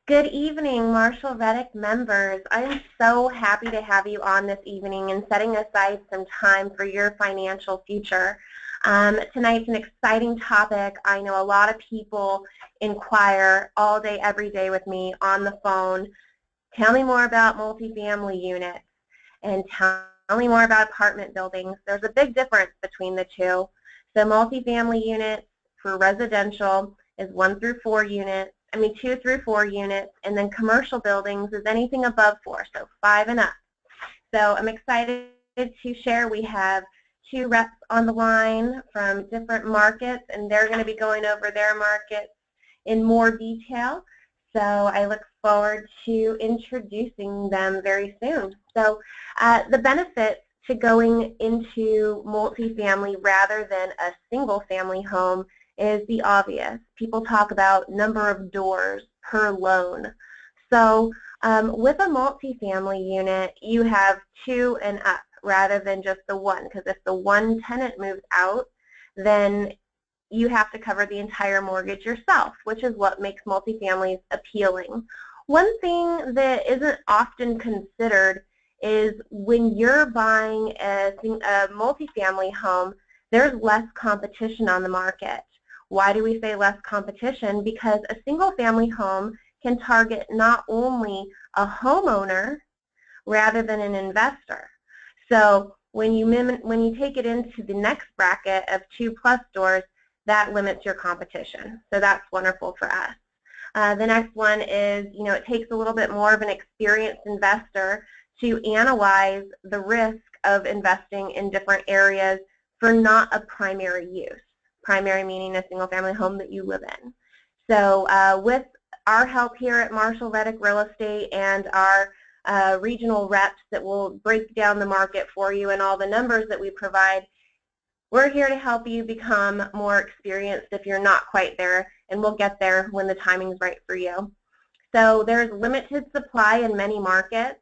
Good evening, Marshall Reddick members. I am so happy to have you on this evening and setting aside some time for your financial future. Tonight's an exciting topic. I know a lot of people inquire all day, every day with me on the phone. Tell me more about multifamily units and tell me more about apartment buildings. There's a big difference between the two. So multifamily units for residential is 1 through 4 units. 2 through 4 units, and then commercial buildings is anything above 4, so 5 and up. So I'm excited to share. We have 2 reps on the line from different markets, and they're going to be going over their markets in more detail. So I look forward to introducing them very soon. So the benefits to going into multifamily rather than a single family home is the obvious. People talk about number of doors per loan. So with a multifamily unit, you have 2 and up rather than just the 1, because if the 1 tenant moves out, then you have to cover the entire mortgage yourself, which is what makes multifamilies appealing. One thing that isn't often considered is when you're buying a multifamily home, there's less competition on the market. Why do we say less competition? Because a single-family home can target not only a homeowner rather than an investor. So when you take it into the next bracket of 2+ doors, that limits your competition. So that's wonderful for us. The next one is, it takes a little bit more of an experienced investor to analyze the risk of investing in different areas for not a primary use. Primary meaning a single-family home that you live in. So with our help here at Marshall Reddick Real Estate and our regional reps that will break down the market for you and all the numbers that we provide, we're here to help you become more experienced if you're not quite there, and we'll get there when the timing's right for you. So there's limited supply in many markets.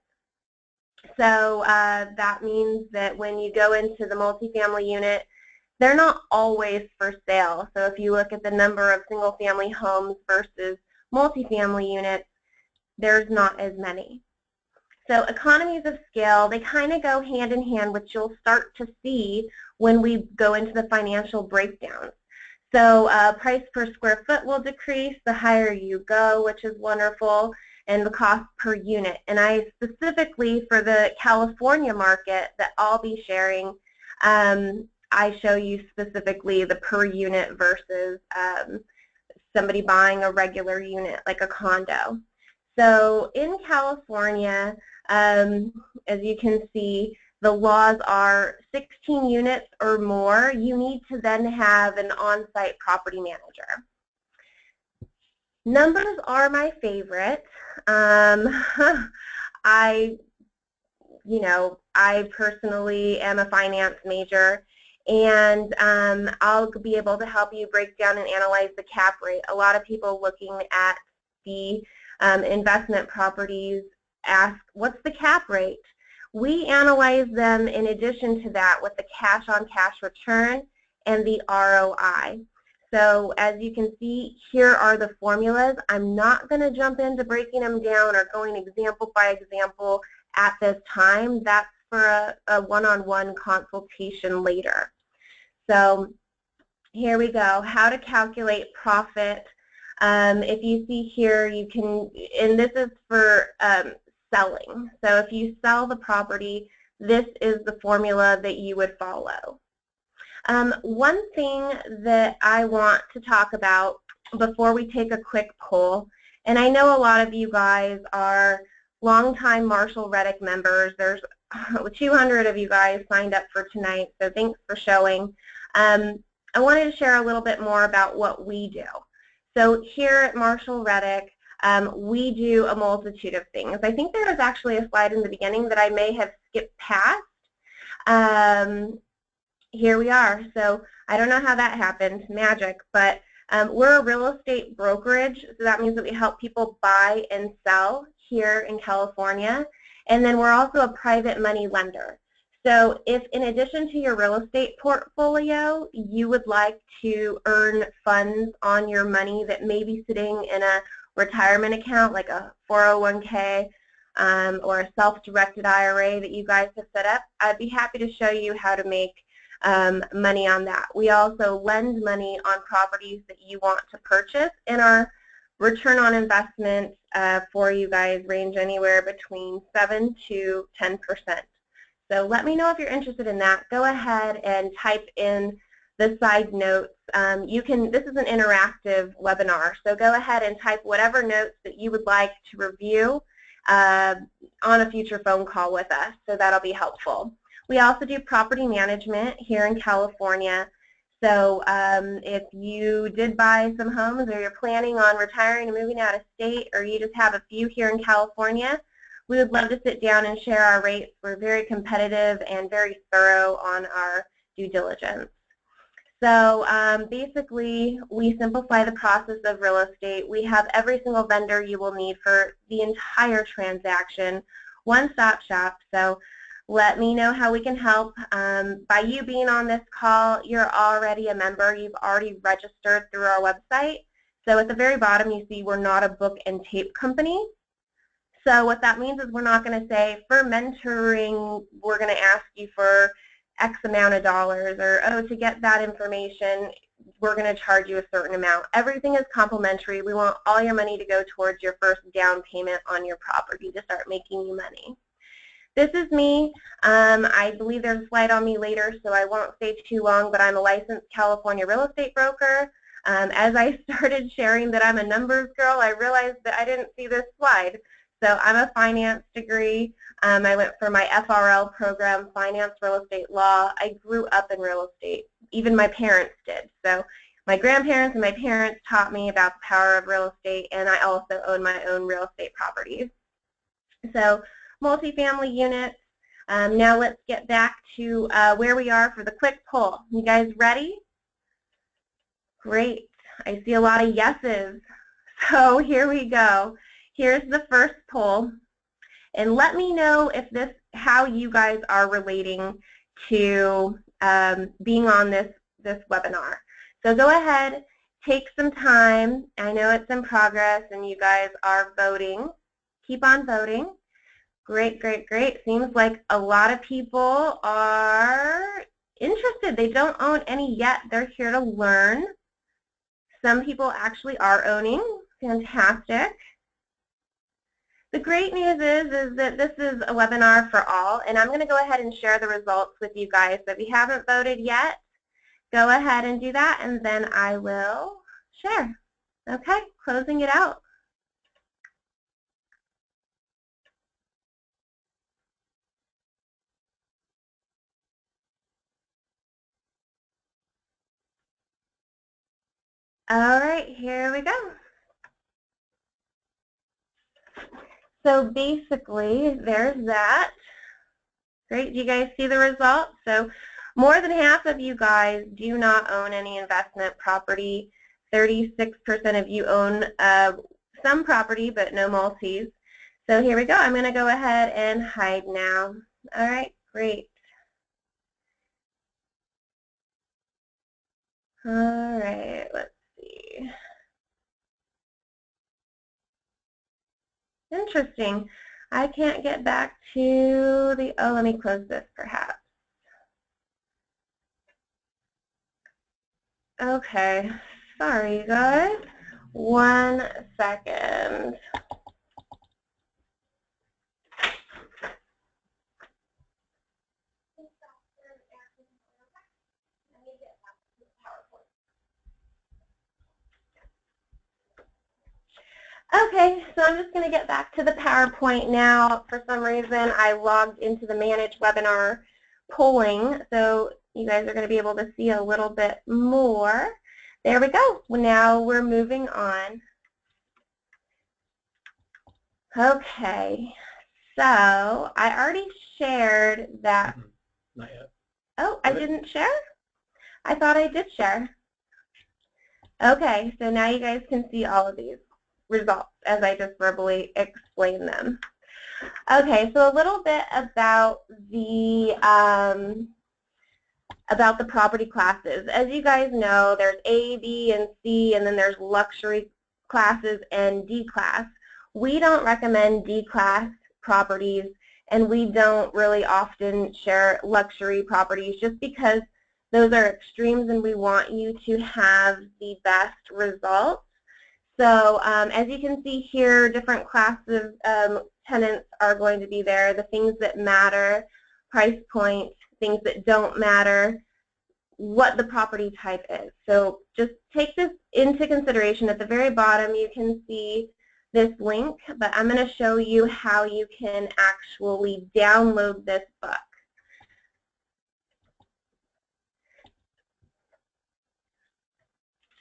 So that means that when you go into the multifamily unit, they're not always for sale. So if you look at the number of single-family homes versus multifamily units, there's not as many. So economies of scale, they kind of go hand in hand, which you'll start to see when we go into the financial breakdowns. So price per square foot will decrease the higher you go, which is wonderful, and the cost per unit. And I specifically, for the California market that I'll be sharing, I show you specifically the per unit versus somebody buying a regular unit like a condo. So in California, as you can see, the laws are 16 units or more. You need to then have an on-site property manager. Numbers are my favorite. I personally am a finance major, and I'll be able to help you break down and analyze the cap rate. A lot of people looking at the investment properties ask, what's the cap rate? We analyze them in addition to that with the cash-on-cash return and the ROI. So as you can see, here are the formulas. I'm not going to jump into breaking them down or going example by example at this time. That's for a one-on-one consultation later. So here we go, how to calculate profit. If you see here, you can, and this is for selling. So if you sell the property, this is the formula that you would follow. One thing that I want to talk about before we take a quick poll, and I know a lot of you guys are longtime Marshall Reddick members. There's 200 of you guys signed up for tonight, so thanks for showing. I wanted to share a little bit more about what we do. So here at Marshall Reddick, we do a multitude of things. I think there was actually a slide in the beginning that I may have skipped past. Here we are. So I don't know how that happened, magic, but we're a real estate brokerage, so that means that we help people buy and sell here in California. And then we're also a private money lender. So if in addition to your real estate portfolio, you would like to earn funds on your money that may be sitting in a retirement account like a 401k or a self-directed IRA that you guys have set up, I'd be happy to show you how to make money on that. We also lend money on properties that you want to purchase, and our return on investment for you guys range anywhere between 7 to 10%. So let me know if you're interested in that. Go ahead and type in the side notes. This is an interactive webinar, so go ahead and type whatever notes that you would like to review on a future phone call with us, so that'll be helpful. We also do property management here in California. So if you did buy some homes, or you're planning on retiring and moving out of state, or you just have a few here in California, we would love to sit down and share our rates. We're very competitive and very thorough on our due diligence. So basically, we simplify the process of real estate. We have every single vendor you will need for the entire transaction, one-stop shop. So let me know how we can help. By you being on this call, you're already a member. You've already registered through our website. So at the very bottom, you see we're not a book and tape company. So what that means is we're not going to say, for mentoring, we're going to ask you for X amount of dollars, or, oh, to get that information, we're going to charge you a certain amount. Everything is complimentary. We want all your money to go towards your first down payment on your property to start making you money. This is me. I believe there's a slide on me later, so I won't stay too long, but I'm a licensed California real estate broker. As I started sharing that I'm a numbers girl, I realized that I didn't see this slide. So I'm a finance degree. I went for my FRL program, finance, real estate law. I grew up in real estate. Even my parents did. So my grandparents and my parents taught me about the power of real estate, and I also own my own real estate properties. So multifamily units. Now let's get back to where we are for the quick poll. You guys ready? Great. I see a lot of yeses. So here we go. Here's the first poll. And let me know if how you guys are relating to being on this webinar. So go ahead, take some time. I know it's in progress and you guys are voting. Keep on voting. Great, great, great. Seems like a lot of people are interested. They don't own any yet. They're here to learn. Some people actually are owning. Fantastic. The great news is that this is a webinar for all, and I'm going to go ahead and share the results with you guys. So if you haven't voted yet, go ahead and do that, and then I will share. Okay, closing it out. All right, here we go. So basically, there's that. Great, do you guys see the results? So more than half of you guys do not own any investment property. 36% of you own some property, but no multis. So here we go. I'm going to go ahead and hide now. All right, great. All right, let's see. Interesting. I can't get back to the, oh, let me close this perhaps. Okay, sorry you guys. 1 second. Okay, so I'm just going to get back to the PowerPoint now. For some reason, I logged into the Manage Webinar polling, so you guys are going to be able to see a little bit more. There we go. Now we're moving on. Okay, so I already shared that. Not yet. Oh, I didn't share? I thought I did share. Okay, so now you guys can see all of these results as I just verbally explained them. Okay, so a little bit about the property classes. As you guys know, there's A, B, and C, and then there's luxury classes and D class. We don't recommend D class properties, and we don't really often share luxury properties just because those are extremes and we want you to have the best results. So as you can see here, different classes of tenants are going to be there. The things that matter, price point, things that don't matter, what the property type is. So just take this into consideration. At the very bottom you can see this link, but I'm going to show you how you can actually download this book.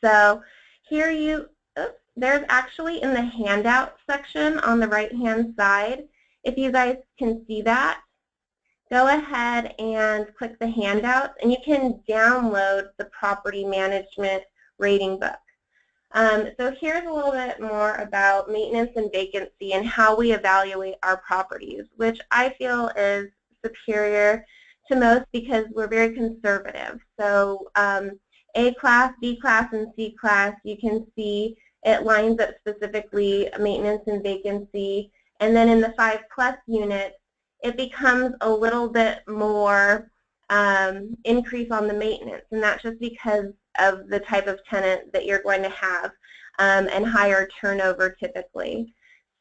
So here there's actually in the handout section on the right-hand side, if you guys can see that, go ahead and click the handouts, and you can download the property management rating book. So here's a little bit more about maintenance and vacancy and how we evaluate our properties, which I feel is superior to most because we're very conservative. So A class, B class, and C class, you can see it lines up specifically maintenance and vacancy. And then in the 5+ units, it becomes a little bit more increase on the maintenance, and that's just because of the type of tenant that you're going to have and higher turnover typically.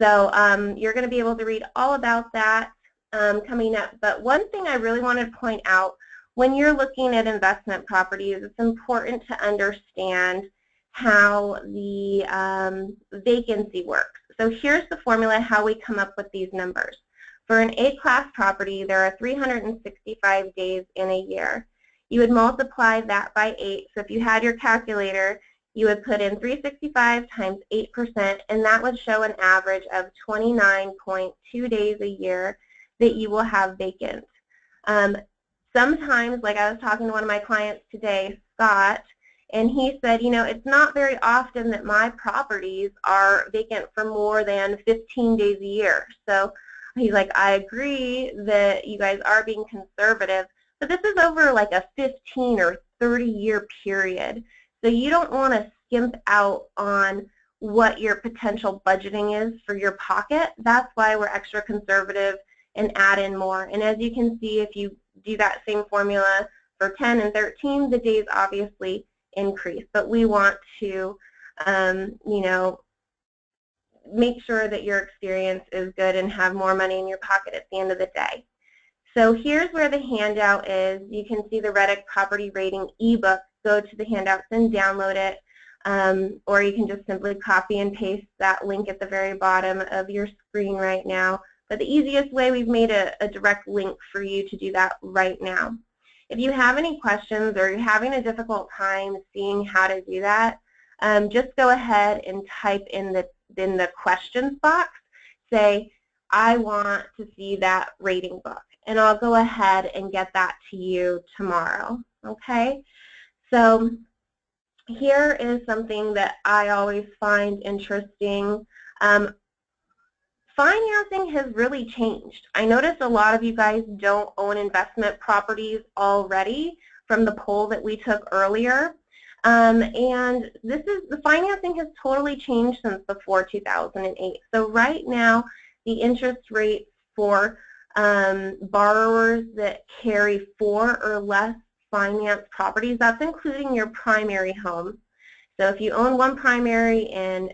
So you're going to be able to read all about that coming up. But one thing I really want to point out, when you're looking at investment properties, it's important to understand how the vacancy works. So here's the formula how we come up with these numbers. For an A-class property, there are 365 days in a year. You would multiply that by 8. So if you had your calculator, you would put in 365 times 8%, and that would show an average of 29.2 days a year that you will have vacant. Sometimes, like I was talking to one of my clients today, Scott, and he said, you know, it's not very often that my properties are vacant for more than 15 days a year. So he's like, I agree that you guys are being conservative, but this is over like a 15 or 30-year period. So you don't want to skimp out on what your potential budgeting is for your pocket. That's why we're extra conservative and add in more. And as you can see, if you do that same formula for 10 and 13, the days obviously increase. But we want to, you know, make sure that your experience is good and have more money in your pocket at the end of the day. So here's where the handout is. You can see the Reddick Property Rating ebook. Go to the handouts and download it, or you can just simply copy and paste that link at the very bottom of your screen right now. But the easiest way, we've made a direct link for you to do that right now. If you have any questions or you're having a difficult time seeing how to do that, just go ahead and type in the questions box, say, I want to see that rating book, and I'll go ahead and get that to you tomorrow, okay? So here is something that I always find interesting. Financing has really changed. I noticed a lot of you guys don't own investment properties already from the poll that we took earlier. And the financing has totally changed since before 2008. So right now, the interest rates for borrowers that carry 4 or less financed properties, that's including your primary home. So if you own 1 primary and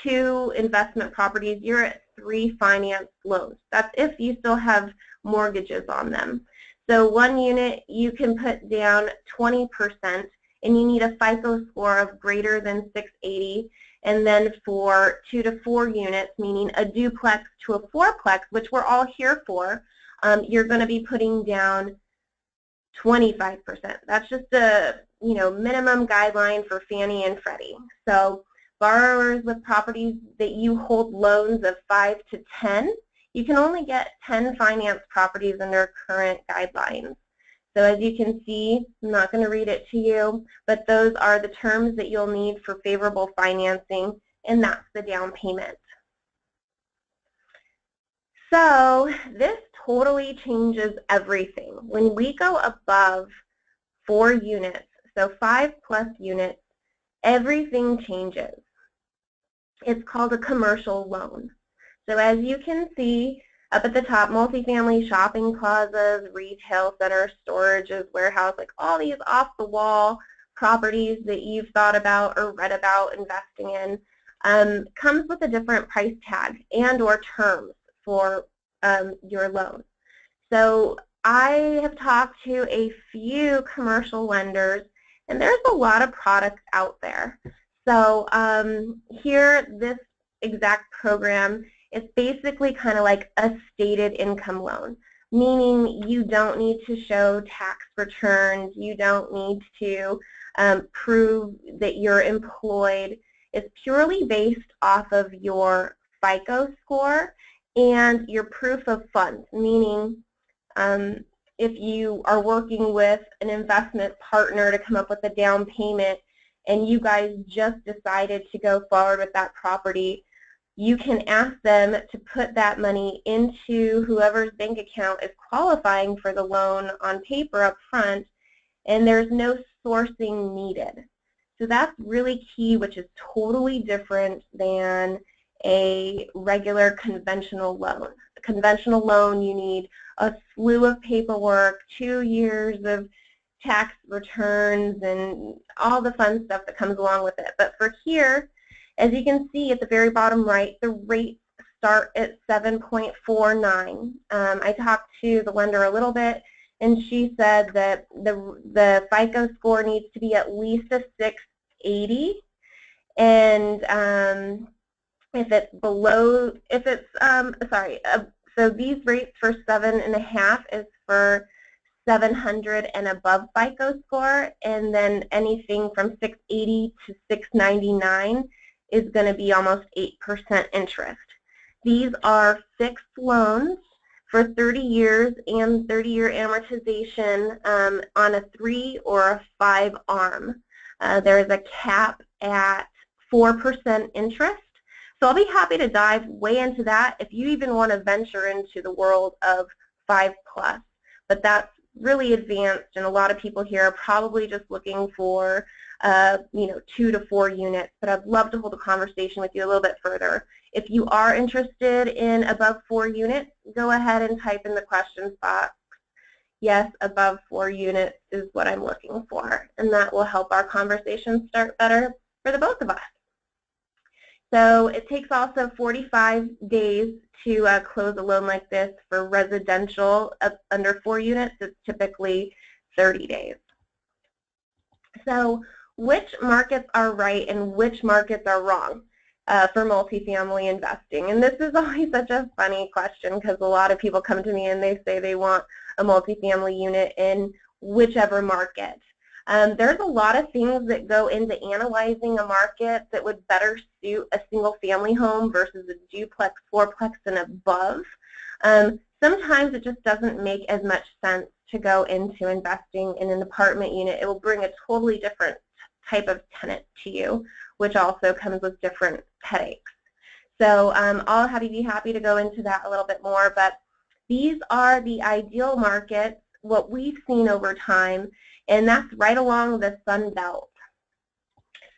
2 investment properties, you're at 3 financed loans. That's if you still have mortgages on them. So 1 unit, you can put down 20%, and you need a FICO score of greater than 680. And then for 2 to 4 units, meaning a duplex to a fourplex, which we're all here for, you're going to be putting down 25%. That's just a minimum guideline for Fannie and Freddie. So borrowers with properties that you hold loans of 5 to 10, you can only get 10 financed properties under current guidelines. So as you can see, I'm not going to read it to you, but those are the terms that you'll need for favorable financing, and that's the down payment. So this totally changes everything. When we go above 4 units, so 5+ units, everything changes. It's called a commercial loan. So as you can see up at the top, multifamily shopping plazas, retail centers, storages, warehouse, like all these off-the-wall properties that you've thought about or read about investing in, comes with a different price tag and or terms for your loan. So I have talked to a few commercial lenders, and there's a lot of products out there. So here, this exact program is basically kind of like a stated income loan, meaning you don't need to show tax returns, you don't need to prove that you're employed. It's purely based off of your FICO score and your proof of funds, meaning if you are working with an investment partner to come up with a down payment and you guys just decided to go forward with that property, you can ask them to put that money into whoever's bank account is qualifying for the loan on paper up front, and there's no sourcing needed. So that's really key, which is totally different than a regular conventional loan. A conventional loan, you need a slew of paperwork, 2 years of tax returns, and all the fun stuff that comes along with it. But for here, as you can see at the very bottom right, the rates start at 7.49. I talked to the lender a little bit, and she said that the FICO score needs to be at least a 680, and if it's below, so these rates for 7.5 is for 700 and above FICO score, and then anything from 680 to 699 is going to be almost 8% interest. These are fixed loans for 30 years and 30-year amortization on a 3 or a 5 arm. There is a cap at 4% interest. So I'll be happy to dive way into that if you even want to venture into the world of 5+. But that's really advanced, and a lot of people here are probably just looking for 2 to 4 units. But I'd love to hold a conversation with you a little bit further. If you are interested in above 4 units, go ahead and type in the questions box. Yes, above 4 units is what I'm looking for, and that will help our conversation start better for the both of us. So it takes also 45 days to close a loan like this. For residential under 4 units, it's typically 30 days. So which markets are right and which markets are wrong for multifamily investing? And this is always such a funny question because a lot of people come to me and they say they want a multifamily unit in whichever market. There's a lot of things that go into analyzing a market that would better suit a single-family home versus a duplex, fourplex, and above. Sometimes it just doesn't make as much sense to go into investing in an apartment unit. It will bring a totally different type of tenant to you, which also comes with different headaches. So I'll be happy to go into that a little bit more, but these are the ideal markets, what we've seen over time, and that's right along the Sun Belt.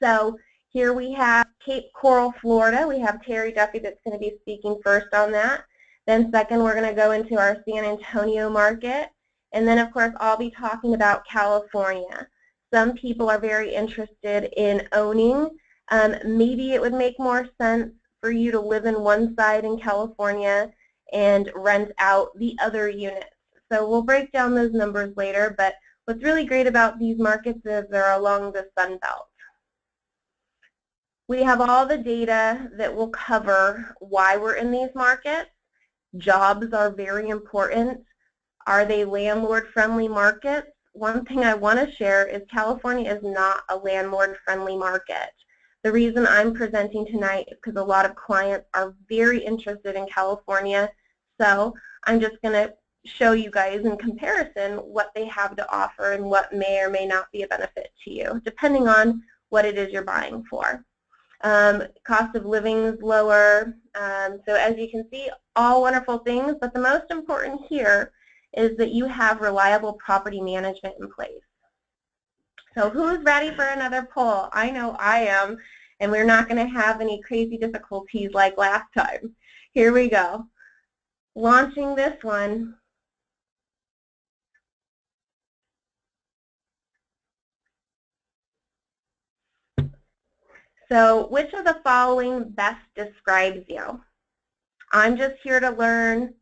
So here we have Cape Coral, Florida. We have Terry Duffy that's going to be speaking first on that. Then second, we're going to go into our San Antonio market. And then, of course, I'll be talking about California. Some people are very interested in owning. Maybe it would make more sense for you to live in one side in California and rent out the other units. So we'll break down those numbers later, but what's really great about these markets is they're along the Sun Belt. We have all the data that will cover why we're in these markets. Jobs are very important. Are they landlord-friendly markets? One thing I want to share is California is not a landlord-friendly market. The reason I'm presenting tonight is because a lot of clients are very interested in California, so I'm just going to show you guys in comparison what they have to offer and what may or may not be a benefit to you, depending on what it is you're buying for. Cost of living is lower, so as you can see, all wonderful things, but the most important here is that you have reliable property management in place. So who's ready for another poll? I know I am, and we're not going to have any crazy difficulties like last time. Here we go. Launching this one. So which of the following best describes you? I'm just here to learn.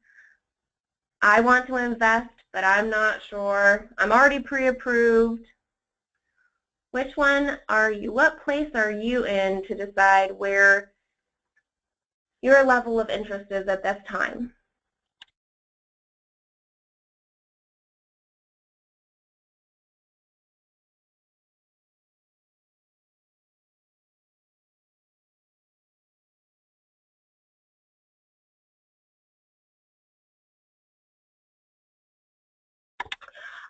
I want to invest, but I'm not sure. I'm already pre-approved. Which one are you? What place are you in to decide where your level of interest is at this time?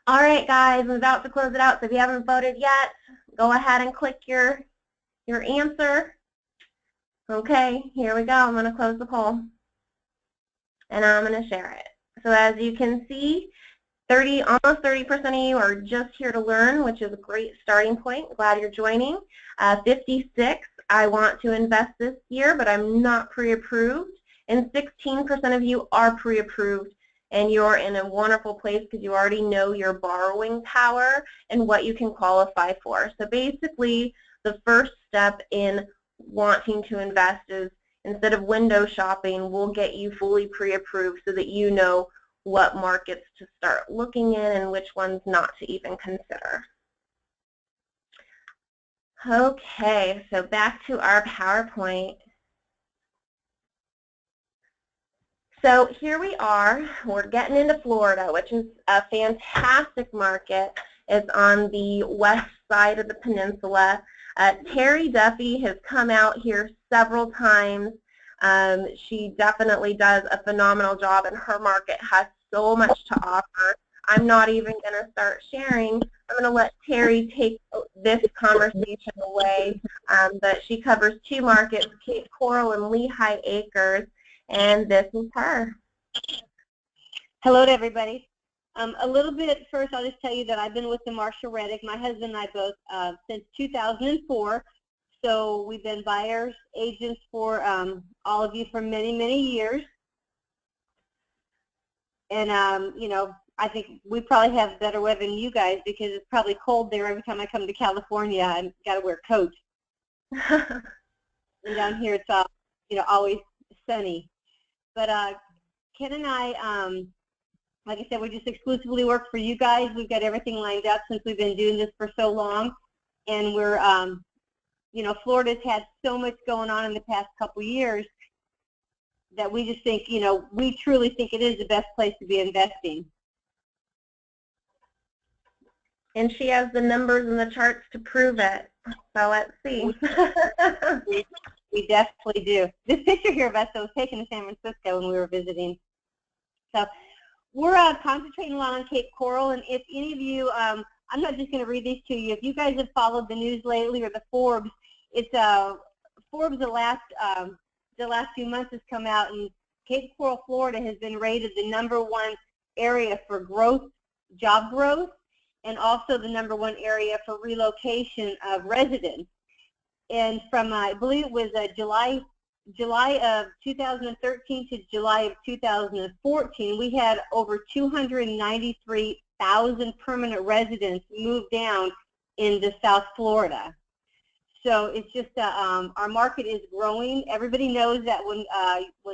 All right, guys, I'm about to close it out. So if you haven't voted yet, go ahead and click your answer. Okay, here we go. I'm going to close the poll, and I'm going to share it. So as you can see, almost 30% of you are just here to learn, which is a great starting point. Glad you're joining. 56, I want to invest this year, but I'm not pre-approved. And 16% of you are pre-approved, and you're in a wonderful place because you already know your borrowing power and what you can qualify for. So basically, the first step in wanting to invest is, instead of window shopping, we'll get you fully pre-approved so that you know what markets to start looking in and which ones not to even consider. Okay, so back to our PowerPoint. So here we are. We're getting into Florida, which is a fantastic market. It's on the west side of the peninsula. Terry Duffy has come out here several times. She definitely does a phenomenal job, and her market has so much to offer. I'm not even going to start sharing. I'm going to let Terry take this conversation away. But she covers two markets, Cape Coral and Lehigh Acres, and this is her. Hello to everybody. A little bit first, I'll just tell you that I've been with the Marshall Reddick, my husband and I both, since 2004. So we've been buyers, agents for all of you for many, many years. And, you know, I think we probably have better weather than you guys because it's probably cold there every time I come to California. I've got to wear a coat. And down here it's, you know, always sunny. But Ken and I, like I said, we just exclusively work for you guys. We've got everything lined up since we've been doing this for so long. And we're, you know, Florida's had so much going on in the past couple years that we just think, you know, we truly think it is the best place to be investing. And she has the numbers and the charts to prove it. So let's see. We definitely do. This picture here of us was taken in San Francisco when we were visiting. So we're concentrating a lot on Cape Coral, and if any of you, I'm not just going to read these to you. If you guys have followed the news lately or the Forbes, it's Forbes the last few months has come out, and Cape Coral, Florida has been rated the #1 area for growth, job growth, and also the #1 area for relocation of residents. And from, I believe it was July of 2013 to July of 2014, we had over 293,000 permanent residents move down into South Florida. So it's just our market is growing. Everybody knows that when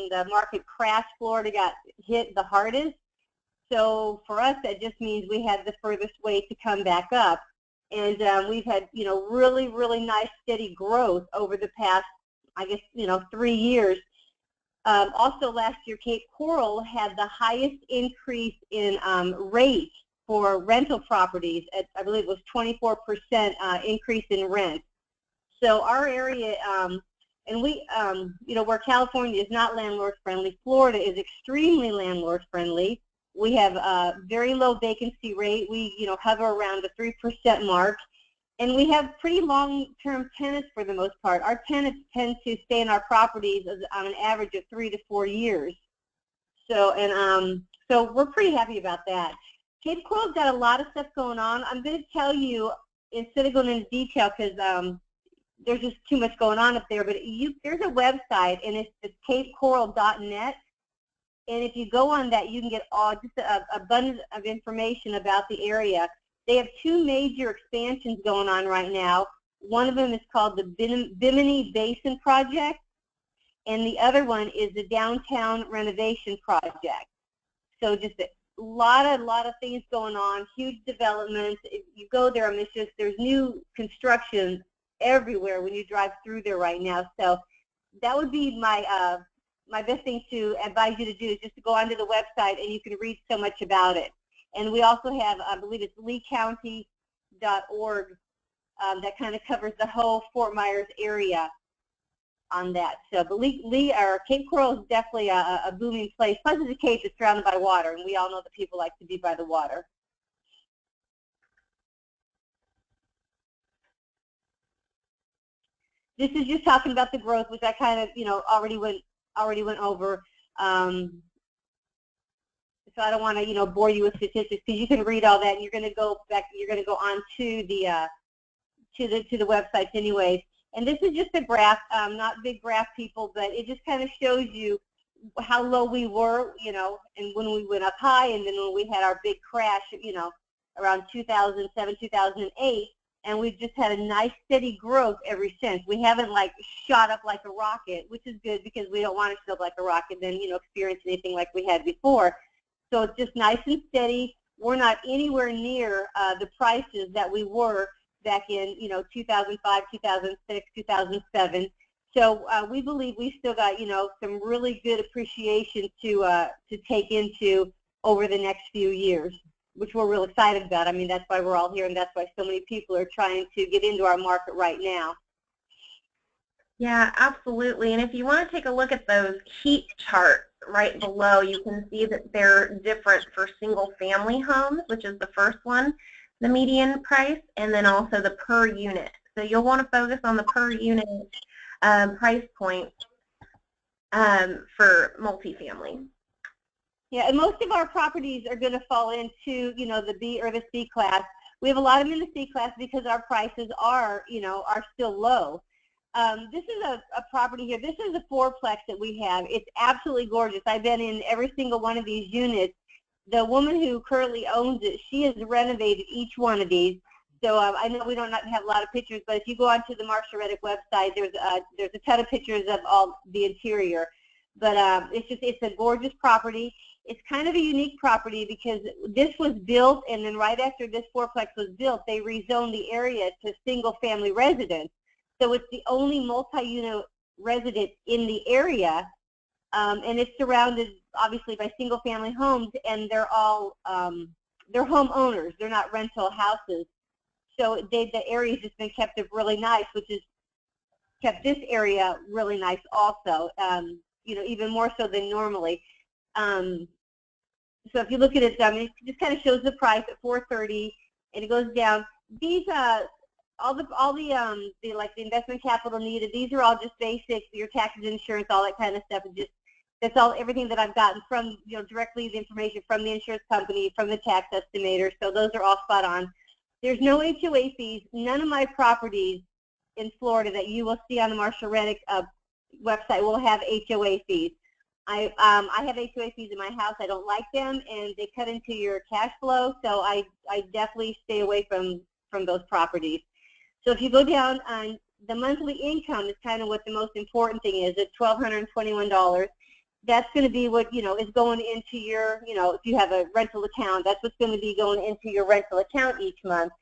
the market crashed, Florida got hit the hardest. So for us, that just means we had the furthest way to come back up. And we've had, you know, really, really nice steady growth over the past, I guess, you know, 3 years. Also last year, Cape Coral had the highest increase in rate for rental properties. I believe it was 24% increase in rent. So our area, and we, you know, where California is not landlord friendly, Florida is extremely landlord friendly. We have a very low vacancy rate. We, you know, hover around the 3% mark. And we have pretty long-term tenants for the most part. Our tenants tend to stay in our properties on an average of 3 to 4 years. So, and so we're pretty happy about that. Cape Coral's got a lot of stuff going on. I'm going to tell you, instead of going into detail, because there's just too much going on up there. But there's a website, and it's capecoral.net. And if you go on that, you can get just a abundance of information about the area. They have two major expansions going on right now. One of them is called the Bimini Basin Project, and the other one is the Downtown Renovation Project. So just a lot of things going on, huge developments. If you go there, I mean, there's new construction everywhere when you drive through there right now. So that would be my my best thing to advise you to do, is just to go onto the website, and you can read so much about it. And we also have, I believe it's leecounty.org, that kind of covers the whole Fort Myers area on that. So, but Cape Coral is definitely a booming place. Plus, it's a cape that's surrounded by water, and we all know that people like to be by the water. This is just talking about the growth, which I kind of, already went over. So I don't want to, bore you with statistics, because you can read all that, and you're going to go back. You're going to go on to the websites anyways. And this is just a graph, not big graph, people, but it just kind of shows you how low we were, and when we went up high, and then when we had our big crash, around 2007, 2008. And we've just had a nice steady growth ever since. We haven't like shot up like a rocket, which is good, because we don't want to shoot up like a rocket, then experience anything like we had before. So it's just nice and steady. We're not anywhere near the prices that we were back in 2005, 2006, 2007. So we believe we still got some really good appreciation to take into over the next few years, which we're real excited about. I mean, that's why we're all here, and that's why so many people are trying to get into our market right now. Yeah, absolutely. And if you want to take a look at those heat charts right below, you can see that they're different for single-family homes, which is the first one, the median price, and then also the per unit. So you'll want to focus on the per unit price point for multifamily. Yeah, and most of our properties are going to fall into, the B or the C class. We have a lot of them in the C class because our prices are, are still low. This is a property here. This is a fourplex that we have. It's absolutely gorgeous. I've been in every single one of these units. The woman who currently owns it, she has renovated each one of these. So I know we don't have a lot of pictures, but if you go onto the Marshall Reddick website, there's a ton of pictures of all the interior. But it's a gorgeous property. It's kind of a unique property because this was built, and then right after this fourplex was built, they rezoned the area to single-family residence. So it's the only multi-unit resident in the area, and it's surrounded obviously by single-family homes, and they're all they're homeowners. They're not rental houses. So the area's just been kept up really nice, which has kept this area really nice also. Even more so than normally. So if you look at it, I mean, it just kind of shows the price at $430, and it goes down. These all the like the investment capital needed. These are all just basic, your taxes, insurance, all that kind of stuff. And just that's all, everything that I've gotten from directly the information from the insurance company, from the tax estimator. So those are all spot on. There's no HOA fees. None of my properties in Florida that you will see on the Marshall Reddick website will have HOA fees. I have HOA fees in my house. I don't like them, and they cut into your cash flow. So I definitely stay away from those properties. So if you go down on the monthly income is kind of what the most important thing is. It's $1,221. That's going to be what is going into your if you have a rental account, that's what's going to be going into your rental account each month.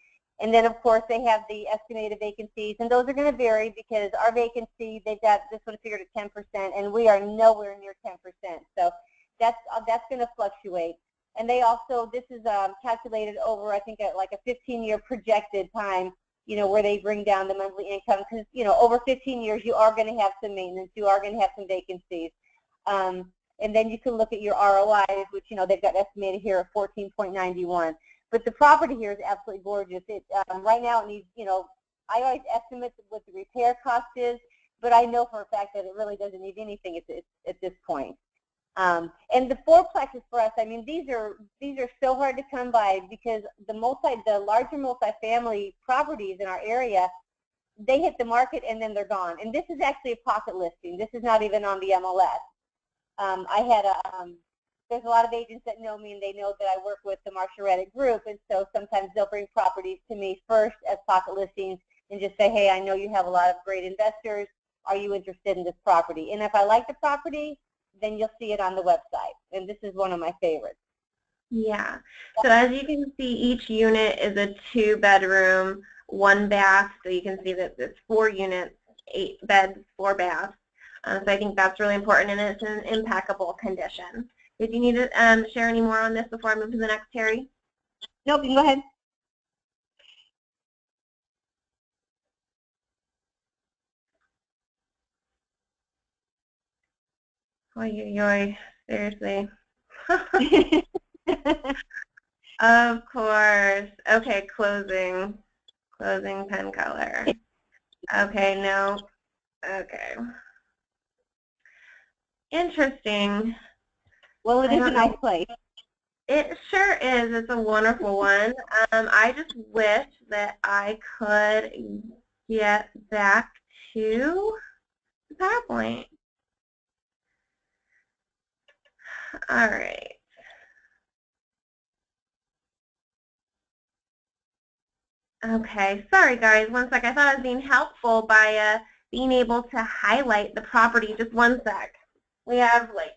And then, of course, they have the estimated vacancies, and those are going to vary because our vacancy, they've got this one figured at 10%, and we are nowhere near 10%. So that's going to fluctuate. And they also, this is calculated over, I think, like a 15-year projected time, where they bring down the monthly income because, over 15 years, you are going to have some maintenance, you are going to have some vacancies. And then you can look at your ROIs, which, they've got estimated here at 14.91. But the property here is absolutely gorgeous. It right now it needs, I always estimate what the repair cost is, but I know for a fact that it really doesn't need anything at this point. And the fourplexes for us, I mean, these are so hard to come by because the larger multifamily properties in our area, they hit the market and then they're gone. And this is actually a pocket listing. This is not even on the MLS. There's a lot of agents that know me, and they know that I work with the Marshall Reddick Group, and so sometimes they'll bring properties to me first as pocket listings and just say, hey, I know you have a lot of great investors. Are you interested in this property? And if I like the property, then you'll see it on the website. And this is one of my favorites. Yeah. So as you can see, each unit is a 2-bedroom, 1 bath. So you can see that it's 4 units, 8 beds, 4 baths. So I think that's really important, and it's in impeccable condition. Did you need to share any more on this before I move to the next, Terry? Nope, you can go ahead. Oy, oy, oy. Seriously. Of course. Okay, closing. Closing pen color. Okay, no. Okay. Interesting. Well, it is a nice place. It sure is. It's a wonderful one. I just wish that I could get back to the PowerPoint. All right. Okay, sorry guys, one sec. I thought I was being helpful by being able to highlight the property. Just one sec. We have like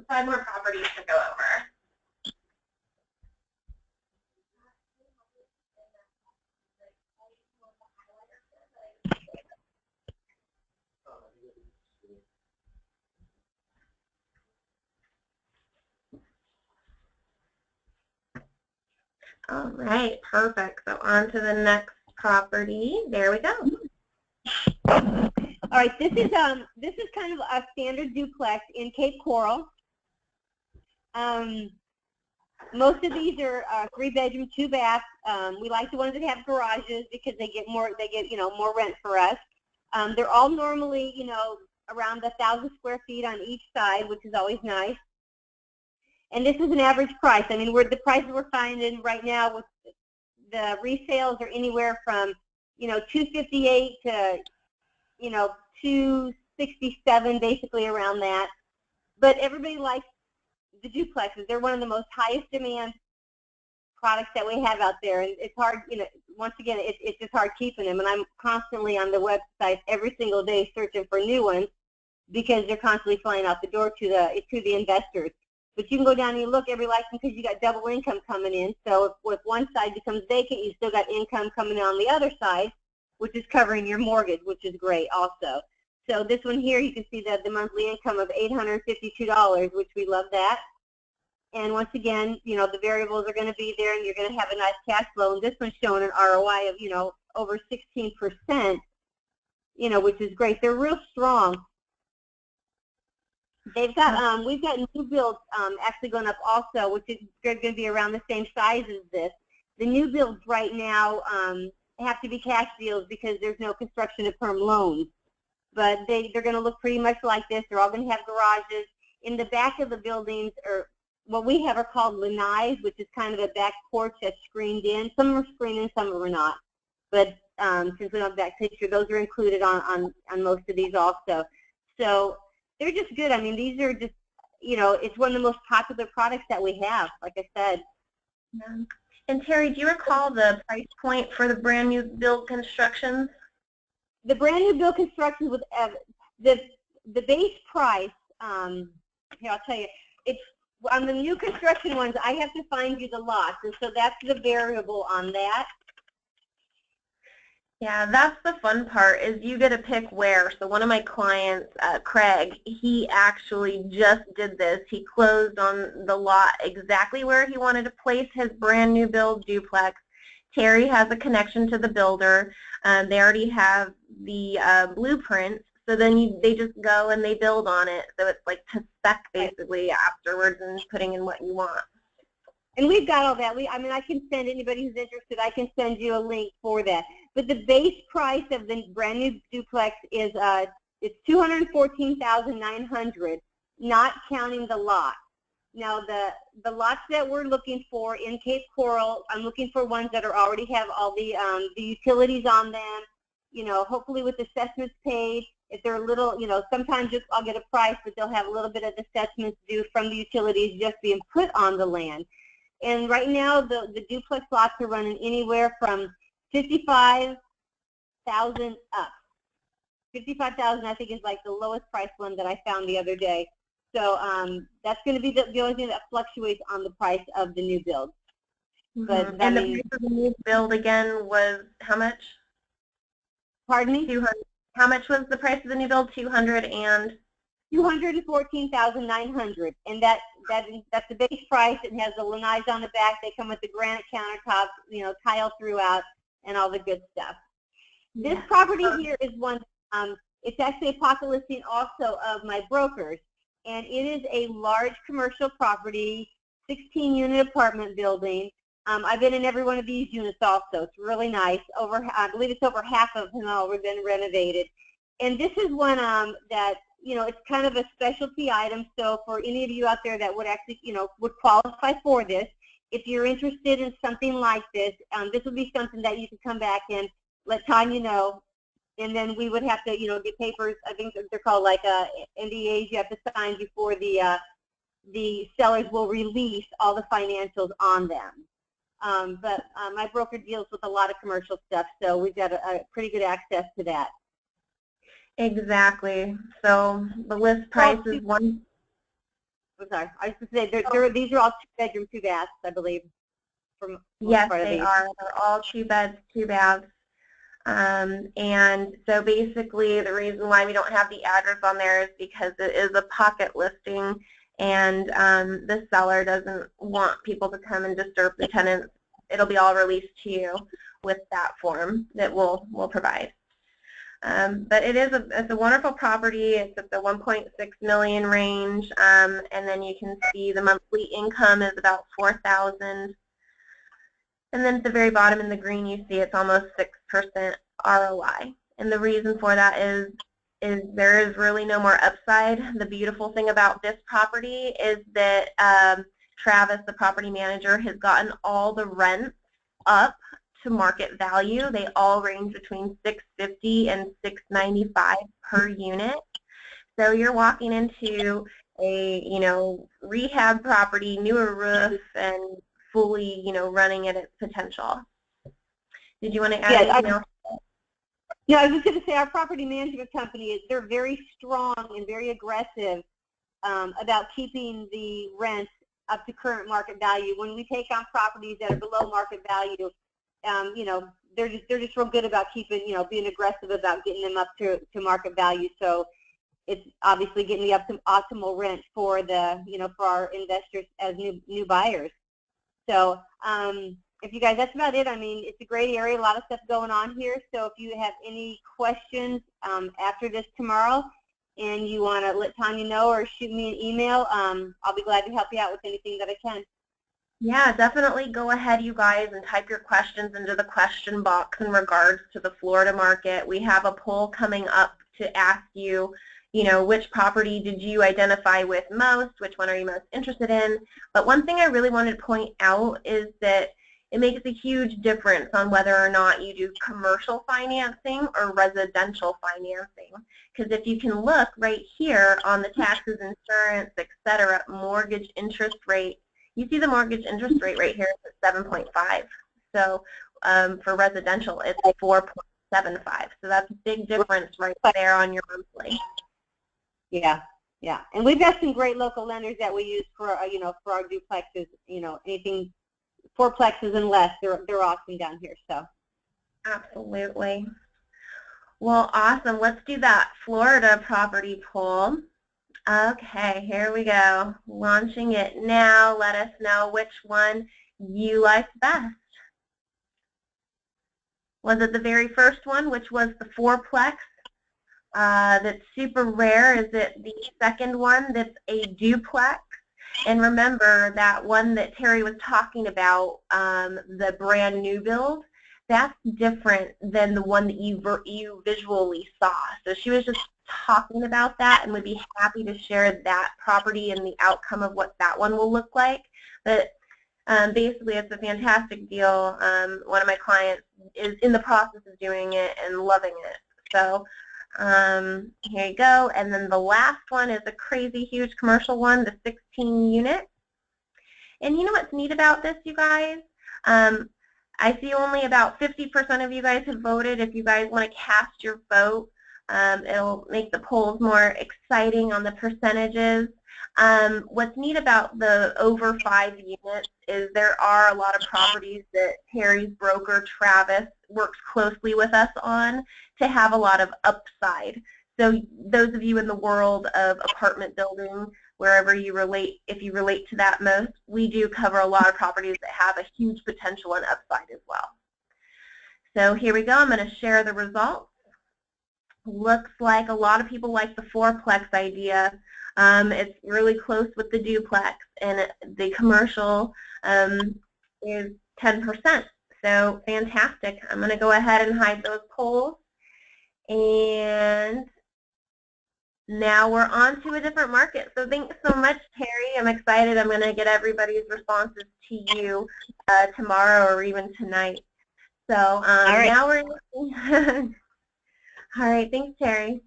5 more properties to go over. All right, perfect. So on to the next property. There we go. All right, this is kind of a standard duplex in Cape Coral. Most of these are 3-bedroom, 2 bath. We like the ones that have garages because they get more rent for us. They're all normally around 1,000 square feet on each side, which is always nice. And this is an average price. I mean, the prices we're finding right now with the resales are anywhere from $258 to $267, basically around that. But everybody likes the duplexes. They're one of the most highest demand products that we have out there, and it's hard. Once again, it's just hard keeping them. And I'm constantly on the website every single day searching for new ones because they're constantly flying out the door to the investors. But you can go down and you look, every license, because you got double income coming in. So if one side becomes vacant, you still got income coming in on the other side, which is covering your mortgage, which is great also. So this one here, you can see that the monthly income of $852, which we love that. And once again, the variables are going to be there, and you're going to have a nice cash flow. And this one's showing an ROI of, over 16%, which is great. They're real strong. We've got new builds actually going up also, which is going to be around the same size as this. The new builds right now have to be cash deals because there's no construction to perm loans. But they're going to look pretty much like this. They're all going to have garages. In the back of the buildings are what we have are called lanais, which is kind of a back porch that's screened in. Some are screened in, some are not. But since we don't have that picture, those are included on most of these also. So they're just good. I mean, these are just, it's one of the most popular products that we have, like I said. Yeah. And Terry, do you recall the price point for the brand new build constructions? The brand new build constructions with the base price, here I'll tell you, it's on the new construction ones, I have to find you the lots, and so that's the variable on that. Yeah, that's the fun part, is you get to pick where. So one of my clients, Craig, he actually just did this. He closed on the lot exactly where he wanted to place his brand new build duplex. Terry has a connection to the builder. They already have the blueprints, so then they just go and they build on it. So it's like to spec basically afterwards and putting in what you want. And we've got all that. I mean, I can send anybody who's interested, I can send you a link for that. But the base price of the brand new duplex is it's $214,900, not counting the lot. Now the lots that we're looking for in Cape Coral, I'm looking for ones that already have all the utilities on them. hopefully with assessments paid. If they're a little, sometimes just I'll get a price, but they'll have a little bit of assessments due from the utilities just being put on the land. And right now, the duplex lots are running anywhere from $55,000 up. 55,000, I think, is like the lowest price one that I found the other day. So that's going to be the only thing that fluctuates on the price of the new build. But and the price of the new build again was how much? Pardon me? 200. How much was the price of the new build? 200 and 214,900, and that's the base price. It has the lanais on the back. They come with the granite countertops, tile throughout, and all the good stuff. This property here is one. It's actually a pocket listing also of my brokers, and it is a large commercial property, 16-unit apartment building. I've been in every one of these units also. It's really nice. I believe it's over half of them already been renovated. And this is one that, it's kind of a specialty item. So for any of you out there that would actually, would qualify for this, if you're interested in something like this, this would be something that you could come back and let Tanya know. And then we would have to, get papers. I think they're called like NDAs you have to sign before the sellers will release all the financials on them. But my broker deals with a lot of commercial stuff, so we've got a pretty good access to that. Exactly. So the list price is one. I'm sorry. I was going to say these are all 2-bedroom, 2 baths, I believe. Yes, they are. They're all 2 beds, 2 baths. And so basically the reason why we don't have the address on there is because it is a pocket listing, and the seller doesn't want people to come and disturb the tenants. It'll be all released to you with that form that we'll provide. But it's a wonderful property. It's at the 1.6 million range, and then you can see the monthly income is about $4,000. And then at the very bottom in the green, you see it's almost 6% ROI. And the reason for that is there is really no more upside. The beautiful thing about this property is that Travis, the property manager, has gotten all the rents up to market value. They all range between $650 and $695 per unit. So you're walking into a rehab property, newer roof, and fully running at its potential. Did you want to add anything else? Yeah, I was just going to say our property management company, they're very strong and very aggressive about keeping the rents up to current market value. When we take on properties that are below market value, they're just real good about keeping, being aggressive about getting them up to market value. So it's obviously getting the optimal rent for the, for our investors as new buyers. So if you guys, that's about it. I mean, it's a great area, a lot of stuff going on here. So if you have any questions after this tomorrow and you want to let Tanya know or shoot me an email, I'll be glad to help you out with anything that I can. Yeah, definitely go ahead, you guys, and type your questions into the question box in regards to the Florida market. We have a poll coming up to ask you, which property did you identify with most, which one are you most interested in. But one thing I really wanted to point out is that it makes a huge difference on whether or not you do commercial financing or residential financing. Because if you can look right here on the taxes, insurance, etc., mortgage interest rate, you see the mortgage interest rate right here is at 7.5. So for residential, it's 4.75. So that's a big difference right there on your monthly. Yeah, yeah. And we've got some great local lenders that we use for, for our duplexes, anything 4plexes and less, they're awesome down here. So absolutely. Well, awesome. Let's do that Florida property poll. Okay, here we go. Launching it now. Let us know which one you liked best. Was it the very first one, which was the 4plex? That's super rare. Is it the second one that's a duplex? And remember that one that Terry was talking about, the brand new build, that's different than the one that you visually saw. So she was just talking about that and would be happy to share that property and the outcome of what that one will look like. But Basically, it's a fantastic deal. One of my clients is in the process of doing it and loving it. So here you go. And then the last one is a crazy huge commercial one, the 16 unit. And you know what's neat about this, you guys? I see only about 50% of you guys have voted. If you guys want to cast your vote, it'll make the polls more exciting on the percentages. What's neat about the over 5 units is there are a lot of properties that Terry's broker, Travis, works closely with us on to have a lot of upside. So those of you in the world of apartment building, wherever you relate, if you relate to that most, we do cover a lot of properties that have a huge potential and upside as well. So here we go. I'm going to share the results. Looks like a lot of people like the fourplex idea. It's really close with the duplex, and the commercial is 10%. So fantastic. I'm going to go ahead and hide those polls. And now we're on to a different market. So thanks so much, Terry. I'm excited. I'm going to get everybody's responses to you tomorrow or even tonight. So now we're all right, thanks, Terry.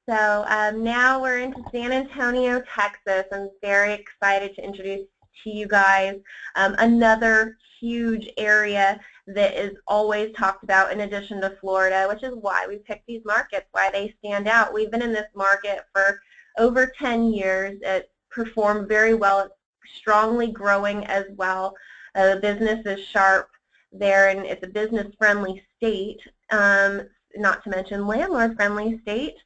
So now we're into San Antonio, Texas. I'm very excited to introduce to you guys another huge area that is always talked about in addition to Florida, which is why we picked these markets, why they stand out. We've been in this market for over 10 years. It's performed very well. It's strongly growing as well. The business is sharp there, and it's a business-friendly state, not to mention landlord-friendly state.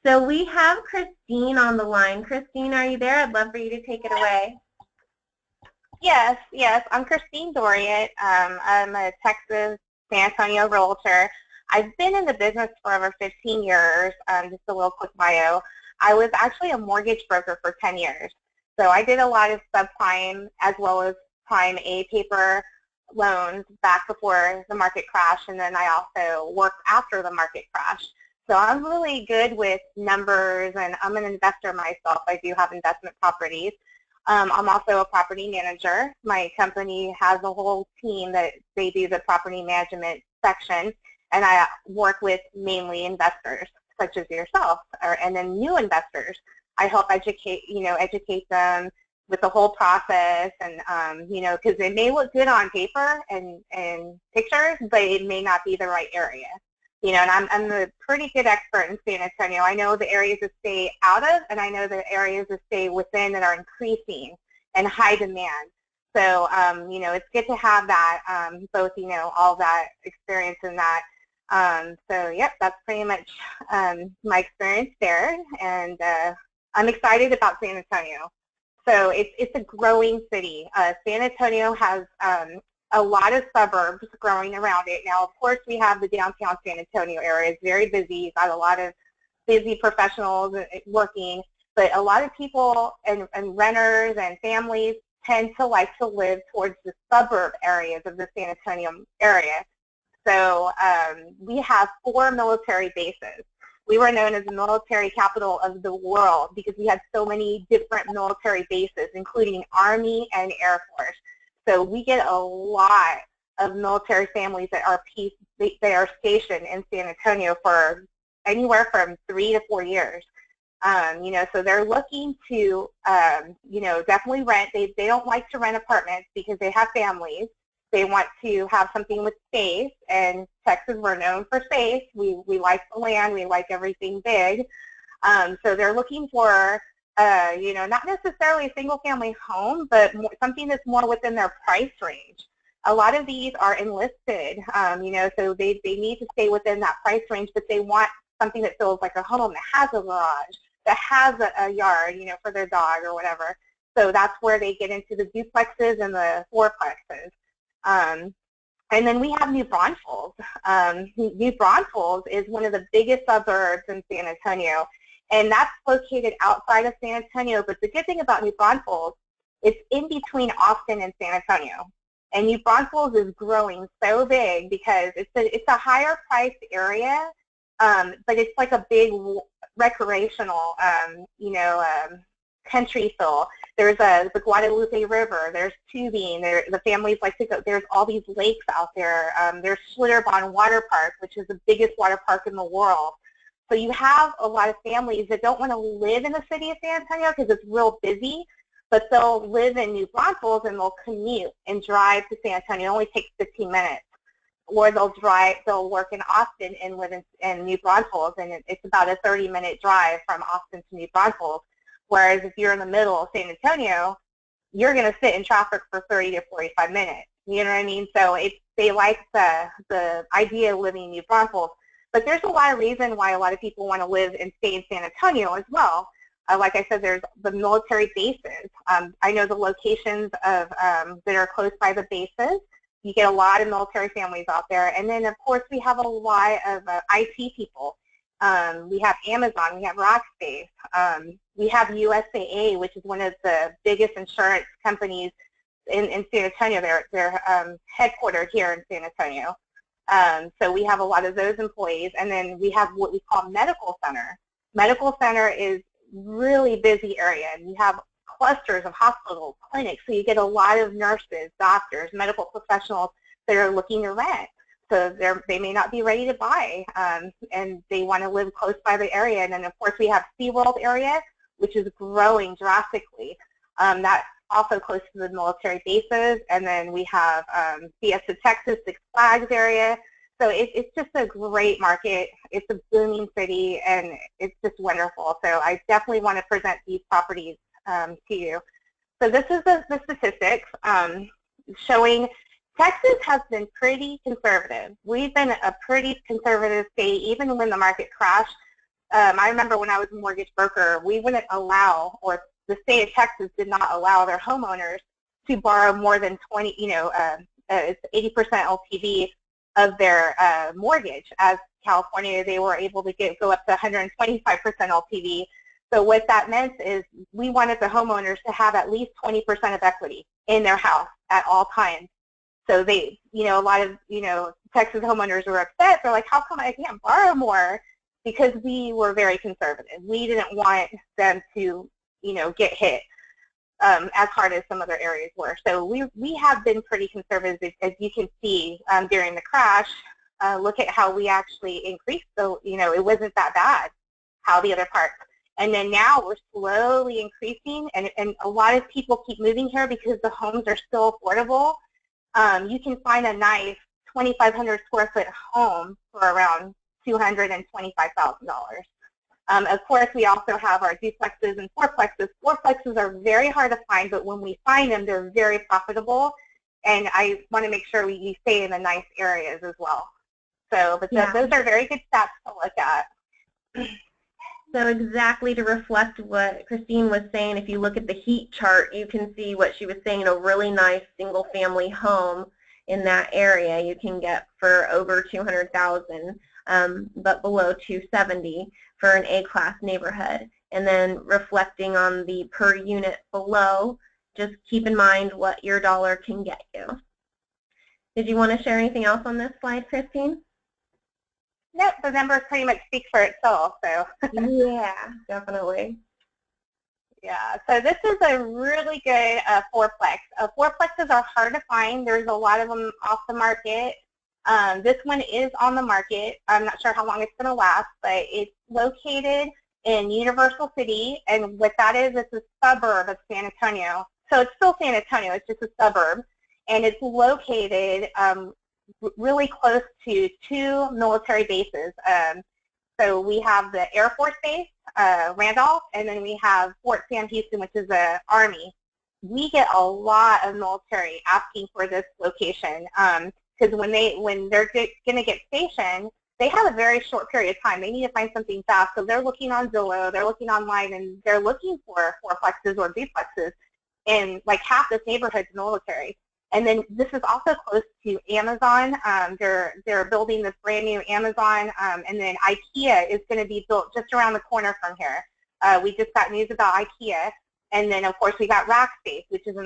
So we have Christine on the line. Christine, are you there? I'd love for you to take it away. Yes, I'm Christine Doriot. I'm a Texas San Antonio realtor. I've been in the business for over 15 years. Just a little quick bio. I was actually a mortgage broker for 10 years. So I did a lot of subprime as well as prime A paper loans back before the market crashed, and then I also worked after the market crashed. So I'm really good with numbers, and I'm an investor myself. I do have investment properties. I'm also a property manager. My company has a whole team that they do the property management section, and I work with mainly investors such as yourself, and then new investors. I help educate them with the whole process, and because it may look good on paper and pictures, but it may not be the right area. And I'm a pretty good expert in San Antonio. I know the areas to stay out of, and I know the areas to stay within that are increasing and high demand. So, it's good to have that, both, all that experience in that. So, yep, that's pretty much my experience there, and I'm excited about San Antonio. So it's a growing city. San Antonio has a lot of suburbs growing around it. Now, of course, we have the downtown San Antonio area. It's very busy. You've got a lot of busy professionals working, but a lot of people and renters and families tend to like to live towards the suburb areas of the San Antonio area. So we have 4 military bases. We were known as the military capital of the world because we had so many different military bases, including Army and Air Force. So we get a lot of military families that are stationed in San Antonio for anywhere from 3 to 4 years. So they're looking to, definitely rent. They don't like to rent apartments because they have families. They want to have something with space, and Texas, we're known for space. We like the land. We like everything big. So they're looking for, not necessarily a single-family home, but something that's more within their price range. A lot of these are enlisted, so they need to stay within that price range, but they want something that feels like a home, that has a garage, that has a yard, for their dog or whatever. So that's where they get into the duplexes and the fourplexes. And then we have New Braunfels. New Braunfels is one of the biggest suburbs in San Antonio, and that's located outside of San Antonio. But the good thing about New Braunfels, it's in between Austin and San Antonio. And New Braunfels is growing so big because it's a higher priced area, but it's like a big recreational, country feel. There's the Guadalupe River. There's tubing. The families like to go. There's all these lakes out there. There's Schlitterbahn Water Park, which is the biggest water park in the world. So you have a lot of families that don't want to live in the city of San Antonio because it's real busy, but they'll live in New Braunfels and they'll commute and drive to San Antonio. It only takes 15 minutes. Or they'll work in Austin and live in New Braunfels, and it's about a 30-minute drive from Austin to New Braunfels. Whereas if you're in the middle of San Antonio, you're going to sit in traffic for 30 to 45 minutes. You know what I mean? So they like the idea of living in New Braunfels. But there's a lot of reason why a lot of people want to live and stay in San Antonio as well. Like I said, there's the military bases. I know the locations of that are close by the bases. You get a lot of military families out there. And then, of course, we have a lot of IT people. We have Amazon. We have Rackspace. We have USAA, which is one of the biggest insurance companies in San Antonio. They're headquartered here in San Antonio. So we have a lot of those employees. And then we have what we call medical center. Medical center is really busy area. And you have clusters of hospitals, clinics, so you get a lot of nurses, doctors, medical professionals that are looking to rent. So they may not be ready to buy, and they want to live close by the area. And then, of course, we have SeaWorld area, which is growing drastically. That's also close to the military bases. And then we have Fiesta, Texas, Six Flags area. So it's just a great market. It's a booming city, and it's just wonderful. So I definitely want to present these properties to you. So this is the statistics showing Texas has been pretty conservative. We've been a pretty conservative state even when the market crashed. I remember when I was a mortgage broker, we wouldn't allow, or the state of Texas did not allow their homeowners to borrow more than 20, it's 80% LTV of their mortgage. As California, they were able to go up to 125% LTV. So what that meant is we wanted the homeowners to have at least 20% of equity in their house at all times. So they, a lot of, Texas homeowners were upset. They're like, how come I can't borrow more? Because we were very conservative. We didn't want them to, get hit as hard as some other areas were. So we have been pretty conservative, as you can see during the crash. Look at how we actually increased. So, it wasn't that bad, how the other parts. And then now we're slowly increasing, and a lot of people keep moving here because the homes are still affordable. You can find a nice 2,500 square foot home for around $225,000. Of course, we also have our duplexes and fourplexes. Fourplexes are very hard to find, but when we find them, they're very profitable. And I want to make sure we stay in the nice areas as well. So, but those are very good stats to look at. So exactly to reflect what Christine was saying, if you look at the heat chart, you can see what she was saying, a really nice single-family home in that area you can get for over $200,000, but below $270,000 for an A-class neighborhood. And then reflecting on the per unit below, just keep in mind what your dollar can get you. Did you want to share anything else on this slide, Christine? Nope, the numbers pretty much speak for itself. So yeah, definitely. Yeah, so this is a really good fourplex. Fourplexes are hard to find. There's a lot of them off the market. This one is on the market. I'm not sure how long it's going to last, but it's located in Universal City, and what that is, it's a suburb of San Antonio. So it's still San Antonio, it's just a suburb, and it's located really close to two military bases. So we have the Air Force Base, Randolph, and then we have Fort Sam Houston, which is the Army. We get a lot of military asking for this location because when they're going to get stationed, they have a very short period of time. They need to find something fast, so they're looking on Zillow, they're looking online, and they're looking for fourplexes or duplexes, and like half this neighborhood's military. And then this is also close to Amazon. They're building this brand new Amazon, and then IKEA is going to be built just around the corner from here. We just got news about IKEA, and then of course we got Rackspace, which is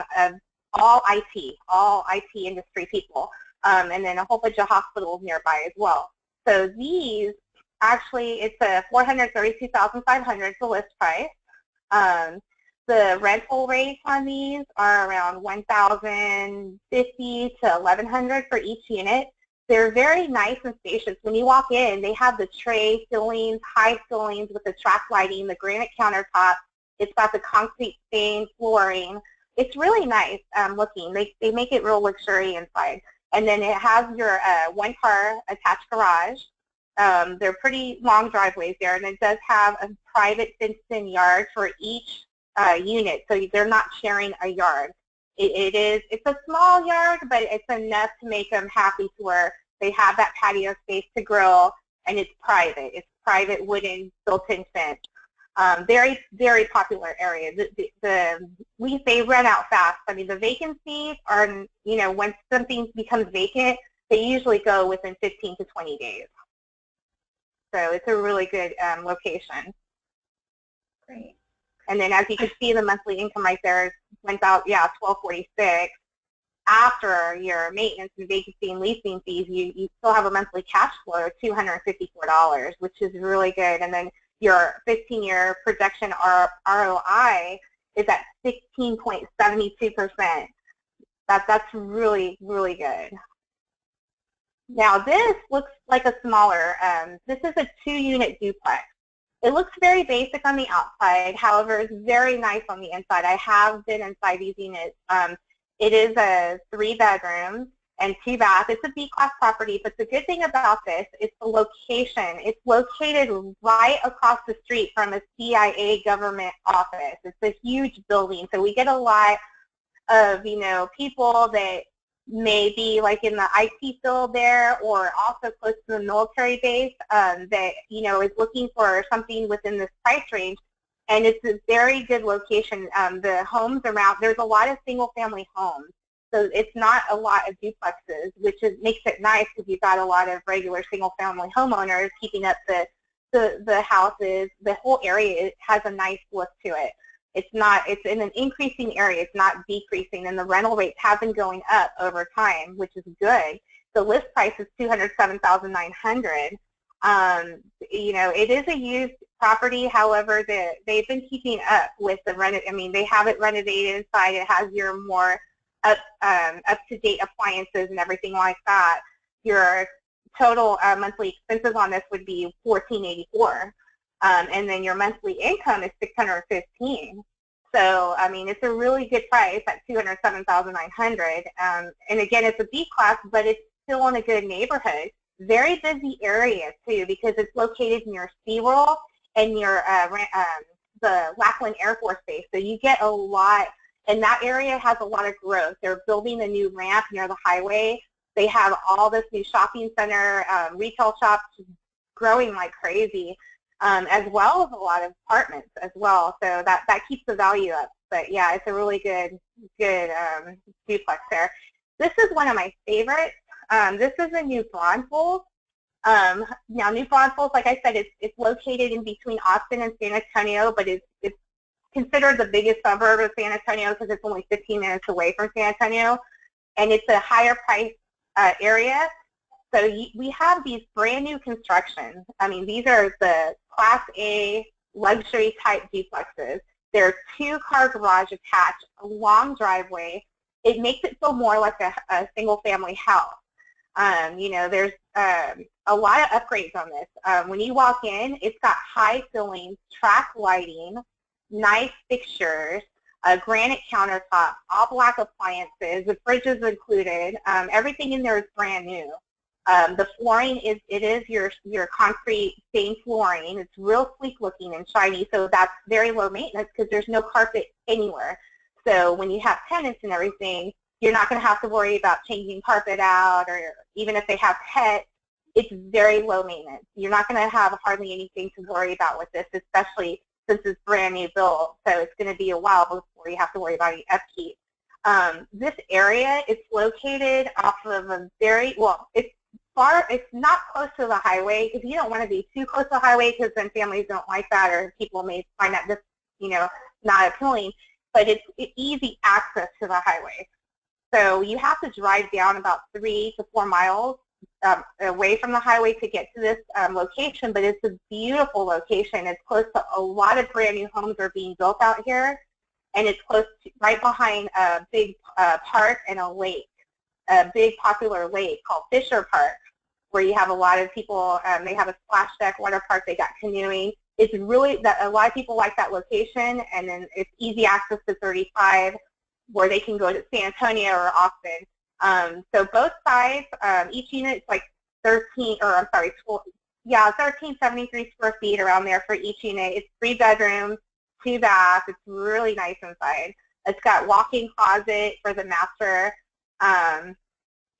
all IT industry people, and then a whole bunch of hospitals nearby as well. So these actually, it's a $432,500 the list price. The rental rates on these are around $1,050 to $1,100 for each unit. They're very nice and spacious. When you walk in, they have the tray ceilings, high ceilings with the track lighting, the granite countertop. It's got the concrete stained flooring. It's really nice looking. They make it real luxury inside. And then it has your one-car attached garage. They're pretty long driveways there, and it does have a private fenced-in yard for each unit, so they're not sharing a yard. It's a small yard, but it's enough to make them happy to where they have that patio space to grill, and it's private. It's private wooden built-in fence. Very, very popular area. They run out fast. I mean, the vacancies are, you know, when something becomes vacant, they usually go within 15 to 20 days. So it's a really good location. Great. And then as you can see, the monthly income right there went out, yeah, $1,246. After your maintenance and vacancy and leasing fees, you still have a monthly cash flow of $254, which is really good. And then your 15-year projection ROI is at 16.72%. That's really, really good. Now this looks like a smaller, this is a 2-unit duplex. It looks very basic on the outside, however, it's very nice on the inside. I have been inside these units. It is a 3-bedroom and 2-bath. It's a B-class property, but the good thing about this is the location. It's located right across the street from a CIA government office. It's a huge building, so we get a lot of, you know, people that may be like in the IT field there, or also close to the military base that, you know, is looking for something within this price range. And it's a very good location. The homes around, there's a lot of single-family homes, so it's not a lot of duplexes, which makes it nice because you've got a lot of regular single-family homeowners keeping up the houses. The whole area has a nice look to it. It's in an increasing area. It's not decreasing, and the rental rates have been going up over time, which is good. The list price is $207,900. You know, it is a used property. However, they've been keeping up with the I mean, they have it renovated inside. It has your more up-to-date appliances and everything like that. Your total monthly expenses on this would be $1,484. And then your monthly income is $615. So, I mean, it's a really good price at $207,900. And again, it's a B class, but it's still in a good neighborhood. Very busy area too, because it's located near SeaWorld and near the Lackland Air Force Base. So you get a lot, and that area has a lot of growth. They're building a new ramp near the highway. They have all this new shopping center, retail shops growing like crazy. As well as a lot of apartments as well, so that keeps the value up. But yeah, it's a really good duplex there. This is one of my favorites. This is a New Braunfels. Now New Braunfels, like I said, it's located in between Austin and San Antonio, but it's considered the biggest suburb of San Antonio because it's only 15 minutes away from San Antonio, and it's a higher price area. So we have these brand new constructions. I mean, these are the Class A luxury type duplexes. They're 2-car garage attached, a long driveway. It makes it feel more like a single family house. You know, there's a lot of upgrades on this. When you walk in, it's got high ceilings, track lighting, nice fixtures, a granite countertop, all black appliances, the fridge is included. Everything in there is brand new. The flooring is your concrete stained flooring. It's real sleek looking and shiny, so that's very low maintenance because there's no carpet anywhere. So when you have tenants and everything, you're not going to have to worry about changing carpet out, or even if they have pets, it's very low maintenance. You're not going to have hardly anything to worry about with this, especially since it's brand new built. So it's going to be a while before you have to worry about any upkeep. This area is located off of a very, well, it's not close to the highway, because you don't want to be too close to the highway because then families don't like that, or people may find that this, you know, not appealing, but it's easy access to the highway. So you have to drive down about 3 to 4 miles away from the highway to get to this location, but it's a beautiful location. It's close to a lot of brand new homes are being built out here. and it's close to, right behind a big park and a lake, a big popular lake called Fisher Park, where you have a lot of people. They have a splash deck, water park. They got canoeing. It's really that a lot of people like that location, and then it's easy access to 35, where they can go to San Antonio or Austin. So both sides, each unit is like 1373 square feet around there for each unit. It's 3 bedrooms, 2 baths. It's really nice inside. It's got walk-in closet for the master.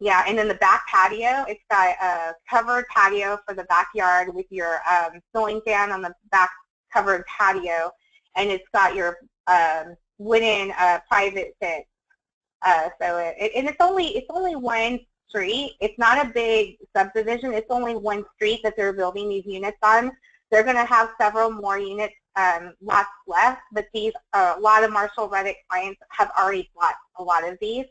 Yeah, and then the back patio, it's got a covered patio for the backyard with your ceiling fan on the back covered patio, and it's got your wooden private fence. And it's only one street. It's not a big subdivision. It's only one street that they're building these units on. They're going to have several more units, lots left, but these a lot of Marshall Reddick clients have already bought a lot of these,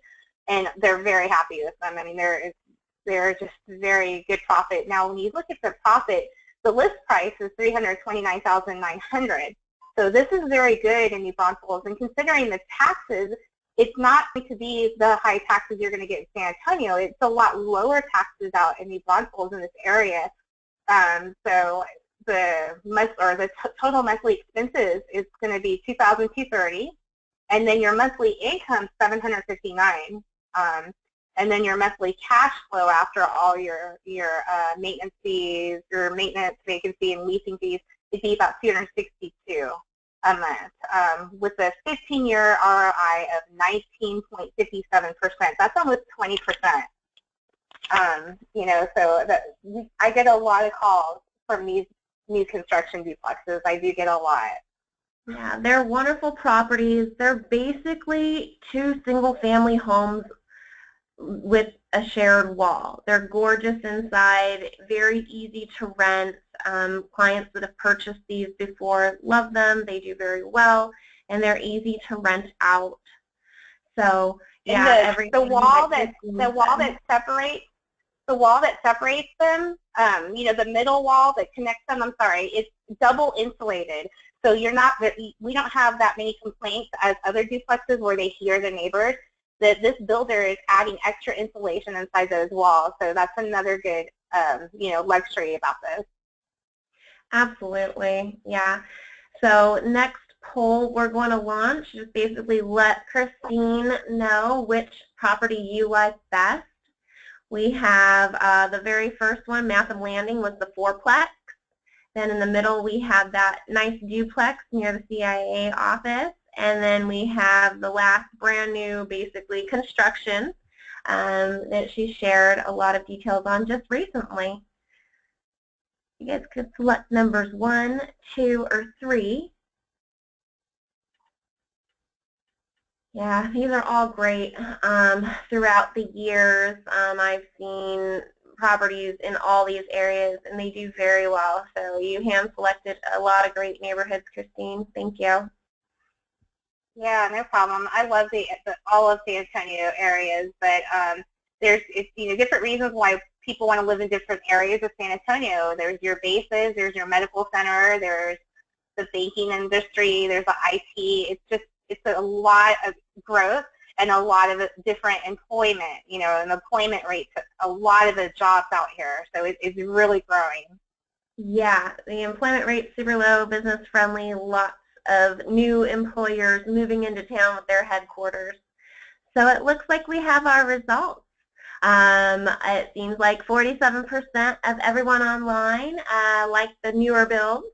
and they're very happy with them. I mean, they're just very good profit. Now, when you look at the profit, the list price is $329,900. So this is very good in New Braunfels, and considering the taxes, it's not going to be the high taxes you're going to get in San Antonio. It's a lot lower taxes out in New Braunfels in this area. So the total monthly expenses is going to be $2,230, and then your monthly income $759, and then your monthly cash flow after all your maintenance fees, your maintenance, vacancy, and leasing fees would be about $262 a month, with a 15-year ROI of 19.57%. That's almost 20%. You know, so I get a lot of calls from these new construction duplexes. I do get a lot. Yeah, they're wonderful properties. They're basically 2 single-family homes with a shared wall. They're gorgeous inside, very easy to rent. Clients that have purchased these before love them. They do very well, and they're easy to rent out. So yeah, the wall that separates them, you know, the middle wall that connects them, I'm sorry, it's double insulated. So we don't have that many complaints as other duplexes where they hear the neighbors. That this builder is adding extra insulation inside those walls. So that's another good, you know, luxury about this. Absolutely, yeah. So next poll we're going to launch is basically let Christine know which property you like best. We have the very first one, Matham Landing, was the 4-plex. Then in the middle we have that nice duplex near the CIA office. And then we have the last brand new, basically, construction that she shared a lot of details on just recently. You guys could select numbers 1, 2, or 3. Yeah, these are all great. Throughout the years, I've seen properties in all these areas, and they do very well. So you hand-selected a lot of great neighborhoods, Christine. Thank you. Yeah, no problem. I love all of San Antonio areas, but there's different reasons why people want to live in different areas of San Antonio. There's your bases, there's your medical center, there's the banking industry, there's the IT. It's a lot of growth and a lot of different employment. You know, and the employment rates, a lot of the jobs out here. So it's really growing. Yeah, the employment rate's super low, business friendly, lots of new employers moving into town with their headquarters. So it looks like we have our results. It seems like 47% of everyone online liked the newer builds.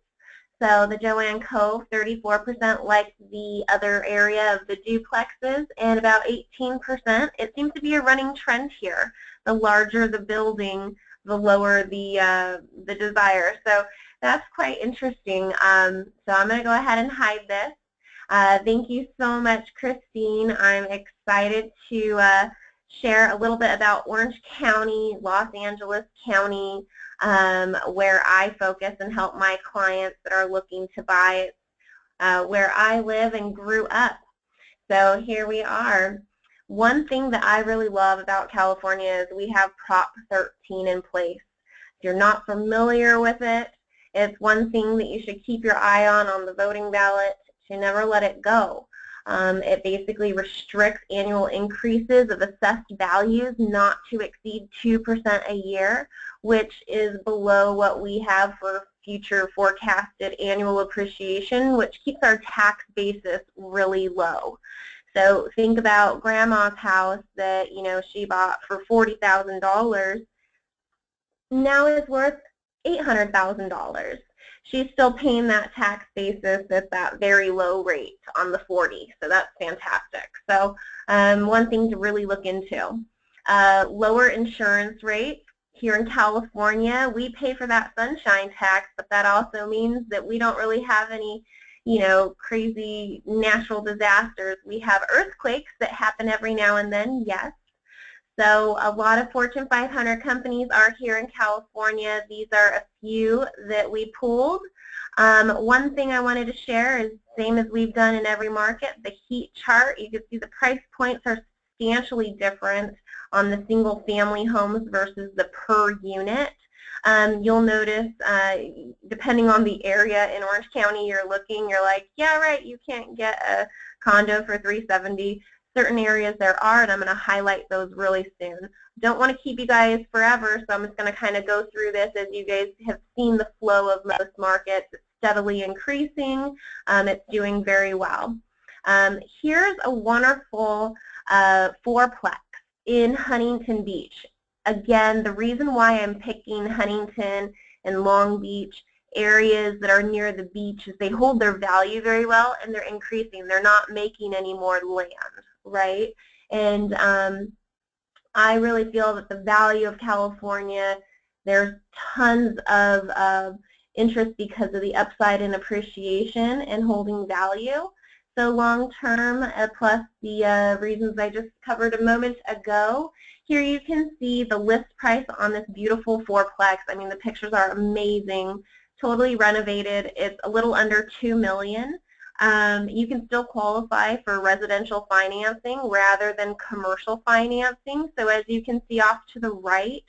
So the Joanne Cove, 34% liked the other area of the duplexes, and about 18%. It seems to be a running trend here. The larger the building, the lower the desire. So that's quite interesting. So I'm going to go ahead and hide this. Thank you so much, Christine. I'm excited to share a little bit about Orange County, Los Angeles County, where I focus and help my clients that are looking to buy, where I live and grew up. So here we are. One thing that I really love about California is we have Prop 13 in place. If you're not familiar with it, it's one thing that you should keep your eye on the voting ballot to never let it go. It basically restricts annual increases of assessed values not to exceed 2% a year, which is below what we have for future forecasted annual appreciation, which keeps our tax basis really low. So think about grandma's house that, you know, she bought for $40,000. Now it's worth $800,000. She's still paying that tax basis at that very low rate on the 40, so that's fantastic. So one thing to really look into. Lower insurance rates. Here in California, we pay for that sunshine tax, but that also means that we don't really have any, you know, crazy natural disasters. We have earthquakes that happen every now and then, yes. So a lot of Fortune 500 companies are here in California. These are a few that we pulled. One thing I wanted to share is same as we've done in every market, the heat chart. You can see the price points are substantially different on the single family homes versus the per unit. You'll notice depending on the area in Orange County you're looking, you're like, yeah, right, you can't get a condo for $370. Certain areas there are, and I'm going to highlight those really soon. Don't want to keep you guys forever, so I'm just going to kind of go through this as you guys have seen the flow of most markets. It's steadily increasing. It's doing very well. Here's a wonderful fourplex in Huntington Beach. Again, the reason why I'm picking Huntington and Long Beach areas that are near the beach is they hold their value very well and they're increasing. They're not making any more land, right? And I really feel that the value of California, there's tons of interest because of the upside in appreciation and holding value. So long term, plus the reasons I just covered a moment ago. Here you can see the list price on this beautiful fourplex. I mean, the pictures are amazing. Totally renovated. It's a little under $2 million. You can still qualify for residential financing rather than commercial financing. So as you can see off to the right,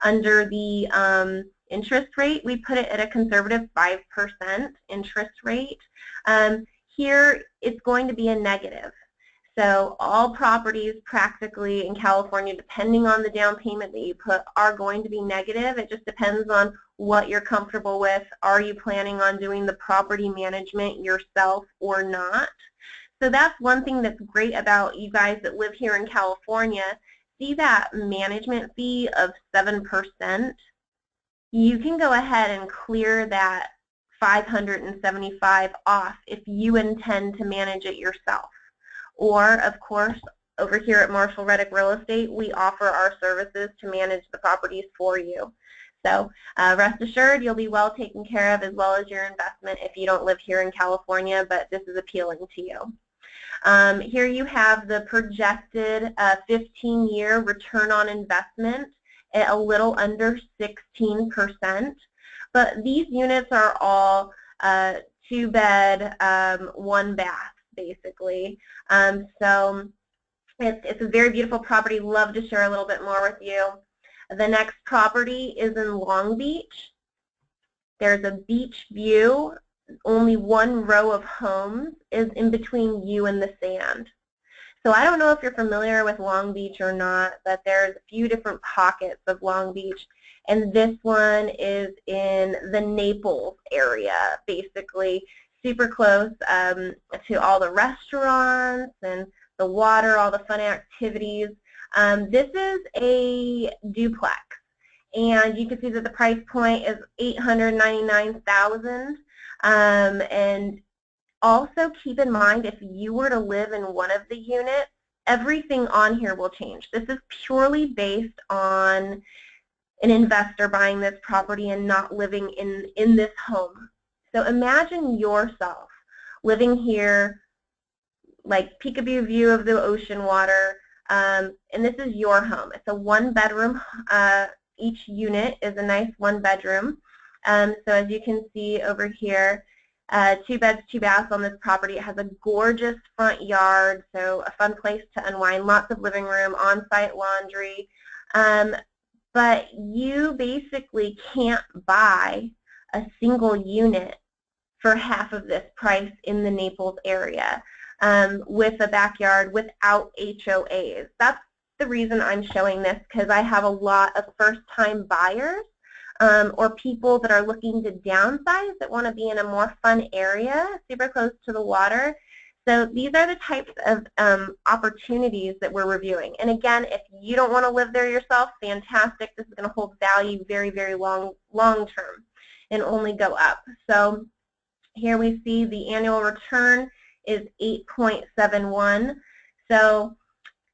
under the interest rate, we put it at a conservative 5% interest rate. Here, it's going to be a negative. So all properties practically in California, depending on the down payment that you put, are going to be negative. It just depends on what you're comfortable with. Are you planning on doing the property management yourself or not? So that's one thing that's great about you guys that live here in California. See that management fee of 7%? You can go ahead and clear that $575 off if you intend to manage it yourself. Or, of course, over here at Marshall Reddick Real Estate, we offer our services to manage the properties for you. So rest assured, you'll be well taken care of as well as your investment if you don't live here in California, but this is appealing to you. Here you have the projected 15-year return on investment at a little under 16%. But these units are all 2-bed, 1-bath, basically. So it's a very beautiful property. Love to share a little bit more with you. The next property is in Long Beach. There's a beach view. Only one row of homes is in between you and the sand. So I don't know if you're familiar with Long Beach or not, but there's a few different pockets of Long Beach. And this one is in the Naples area, basically super close to all the restaurants and the water, all the fun activities. This is a duplex, and you can see that the price point is $899,000. And also keep in mind, if you were to live in one of the units, everything on here will change. This is purely based on an investor buying this property and not living in this home. So imagine yourself living here, like peekaboo view of the ocean water, and this is your home. It's a 1-bedroom. Each unit is a nice 1-bedroom. So as you can see over here, 2 beds, 2 baths on this property. It has a gorgeous front yard, so a fun place to unwind, lots of living room, on-site laundry. But you basically can't buy a single unit for half of this price in the Naples area. with a backyard without HOAs. That's the reason I'm showing this, because I have a lot of first-time buyers or people that are looking to downsize that want to be in a more fun area, super close to the water. So these are the types of opportunities that we're reviewing. And again, if you don't want to live there yourself, fantastic. This is going to hold value very, very long term and only go up. So here we see the annual return is 8.71. So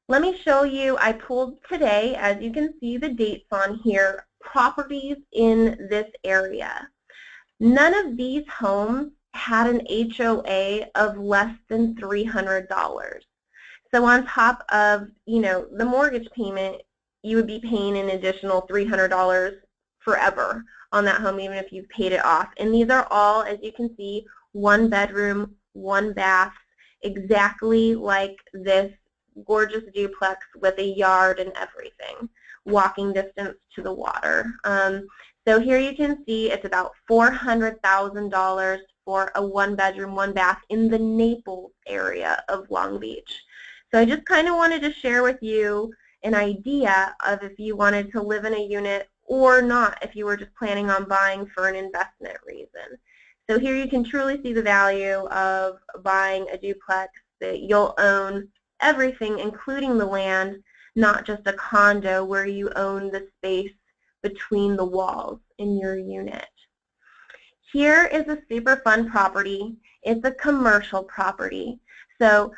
let me show you, I pulled today, as you can see the dates on here, properties in this area. None of these homes had an HOA of less than $300. So on top of, the mortgage payment, you would be paying an additional $300 forever on that home, even if you've paid it off. And these are all, as you can see, 1 bedroom, 1 bath, exactly like this gorgeous duplex with a yard and everything, walking distance to the water. So here you can see it's about $400,000 for a 1 bedroom, 1 bath in the Naples area of Long Beach. So I just kind of wanted to share with you an idea of if you wanted to live in a unit or not, if you were just planning on buying for an investment reason. So here you can truly see the value of buying a duplex that you'll own everything, including the land, not just a condo where you own the space between the walls in your unit. Here is a super fun property. It's a commercial property. So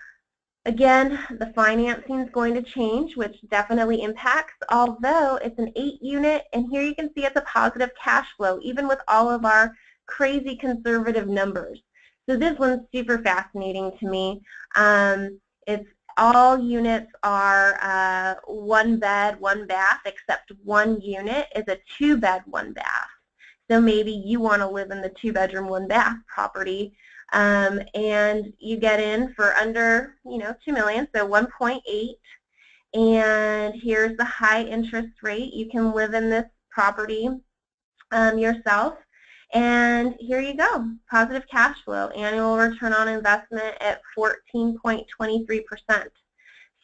again, the financing is going to change, which definitely impacts, although it's an 8-unit, and here you can see it's a positive cash flow, even with all of our crazy conservative numbers. So this one's super fascinating to me. It's all units are 1 bed, 1 bath, except 1 unit is a 2 bed, 1 bath. So maybe you want to live in the 2 bedroom, 1 bath property, and you get in for under, $2 million, so 1.8. And here's the high interest rate. You can live in this property yourself. And here you go, positive cash flow, annual return on investment at 14.23%.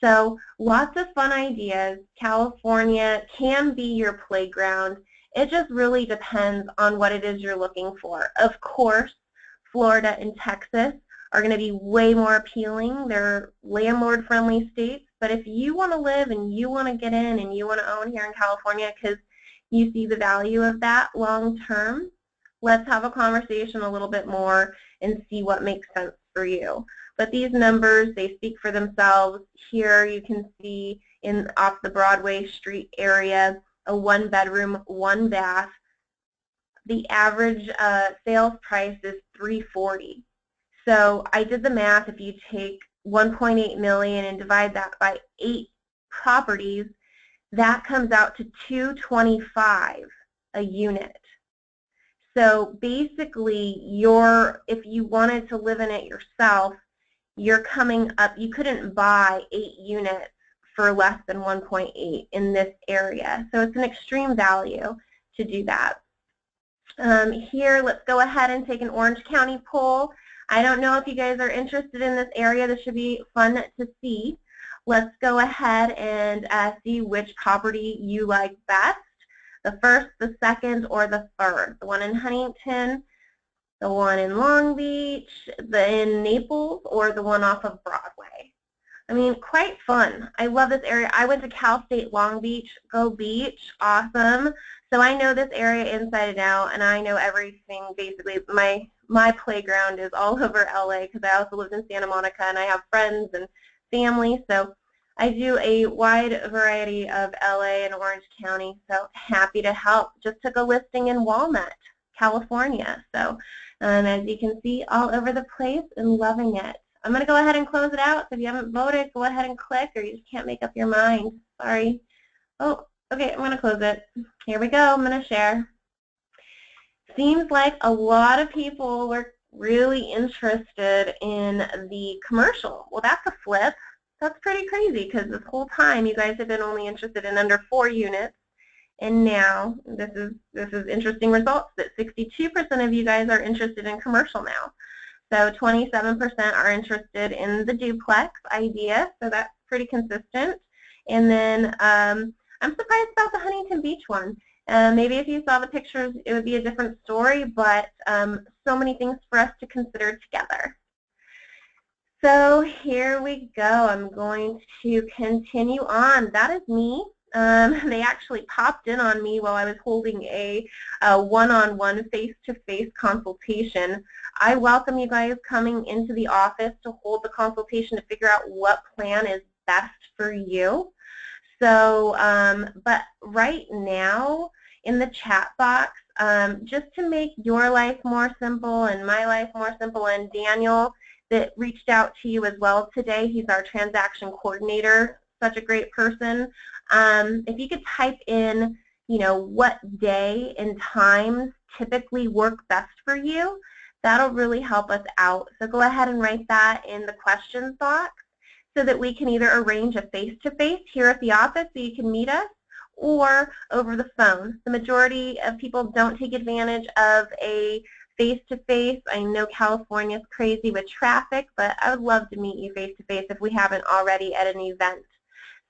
So lots of fun ideas. California can be your playground. It just really depends on what it is you're looking for. Of course, Florida and Texas are going to be way more appealing. They're landlord-friendly states. But if you want to live and you want to get in and you want to own here in California because you see the value of that long term, let's have a conversation a little bit more and see what makes sense for you. But these numbers, they speak for themselves. Here you can see off the Broadway Street area, a 1 bedroom, 1 bath. The average sales price is $340,000. So I did the math. If you take 1.8 million and divide that by 8 properties, that comes out to $225 a unit. So basically, if you wanted to live in it yourself, you're coming up, you couldn't buy 8 units for less than 1.8 in this area. So it's an extreme value to do that. Here, let's go ahead and take an Orange County poll. I don't know if you guys are interested in this area. This should be fun to see. Let's go ahead and see which property you like best. The first, the second, or the third. The one in Huntington, the one in Long Beach, in Naples, or the one off of Broadway. I mean, quite fun. I love this area. I went to Cal State Long Beach. Go Beach. Awesome. So I know this area inside and out, and I know everything basically. My playground is all over LA because I also lived in Santa Monica, and I have friends and family. So I do a wide variety of LA and Orange County, so happy to help. Just took a listing in Walnut, California. So as you can see, all over the place and loving it. I'm going to go ahead and close it out. So if you haven't voted, go ahead and click, or you just can't make up your mind. Sorry. Oh, okay, I'm going to close it. Here we go. I'm going to share. Seems like a lot of people were really interested in the commercial. Well, that's a flip. That's pretty crazy because this whole time you guys have been only interested in under 4 units, and now this is interesting results that 62% of you guys are interested in commercial now. So 27% are interested in the duplex idea, so that's pretty consistent. And then I'm surprised about the Huntington Beach one. Maybe if you saw the pictures, it would be a different story, but so many things for us to consider together. So here we go. I'm going to continue on. That is me. They actually popped in on me while I was holding a one-on-one face-to-face consultation. I welcome you guys coming into the office to hold the consultation to figure out what plan is best for you. So, but right now in the chat box, just to make your life more simple and my life more simple, and Daniel that reached out to you as well today, he's our transaction coordinator, such a great person. If you could type in, what day and times typically work best for you, that'll really help us out. So go ahead and write that in the questions box so that we can either arrange a face-to-face here at the office so you can meet us, or over the phone. The majority of people don't take advantage of a face-to-face. I know California is crazy with traffic, but I would love to meet you face-to-face if we haven't already at an event.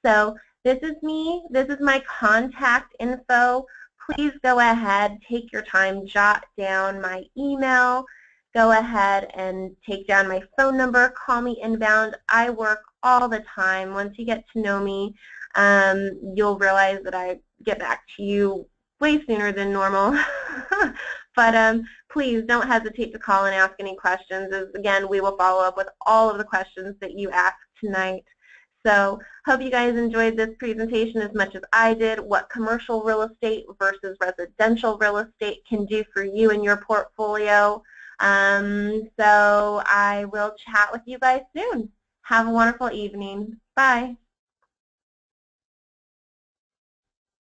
So this is me. This is my contact info. Please go ahead, take your time, jot down my email. Go ahead and take down my phone number. Call me inbound. I work all the time. Once you get to know me, you'll realize that I get back to you way sooner than normal. But please don't hesitate to call and ask any questions, as again, we will follow up with all of the questions that you asked tonight. So hope you guys enjoyed this presentation as much as I did, what commercial real estate versus residential real estate can do for you and your portfolio. So I will chat with you guys soon. Have a wonderful evening. Bye.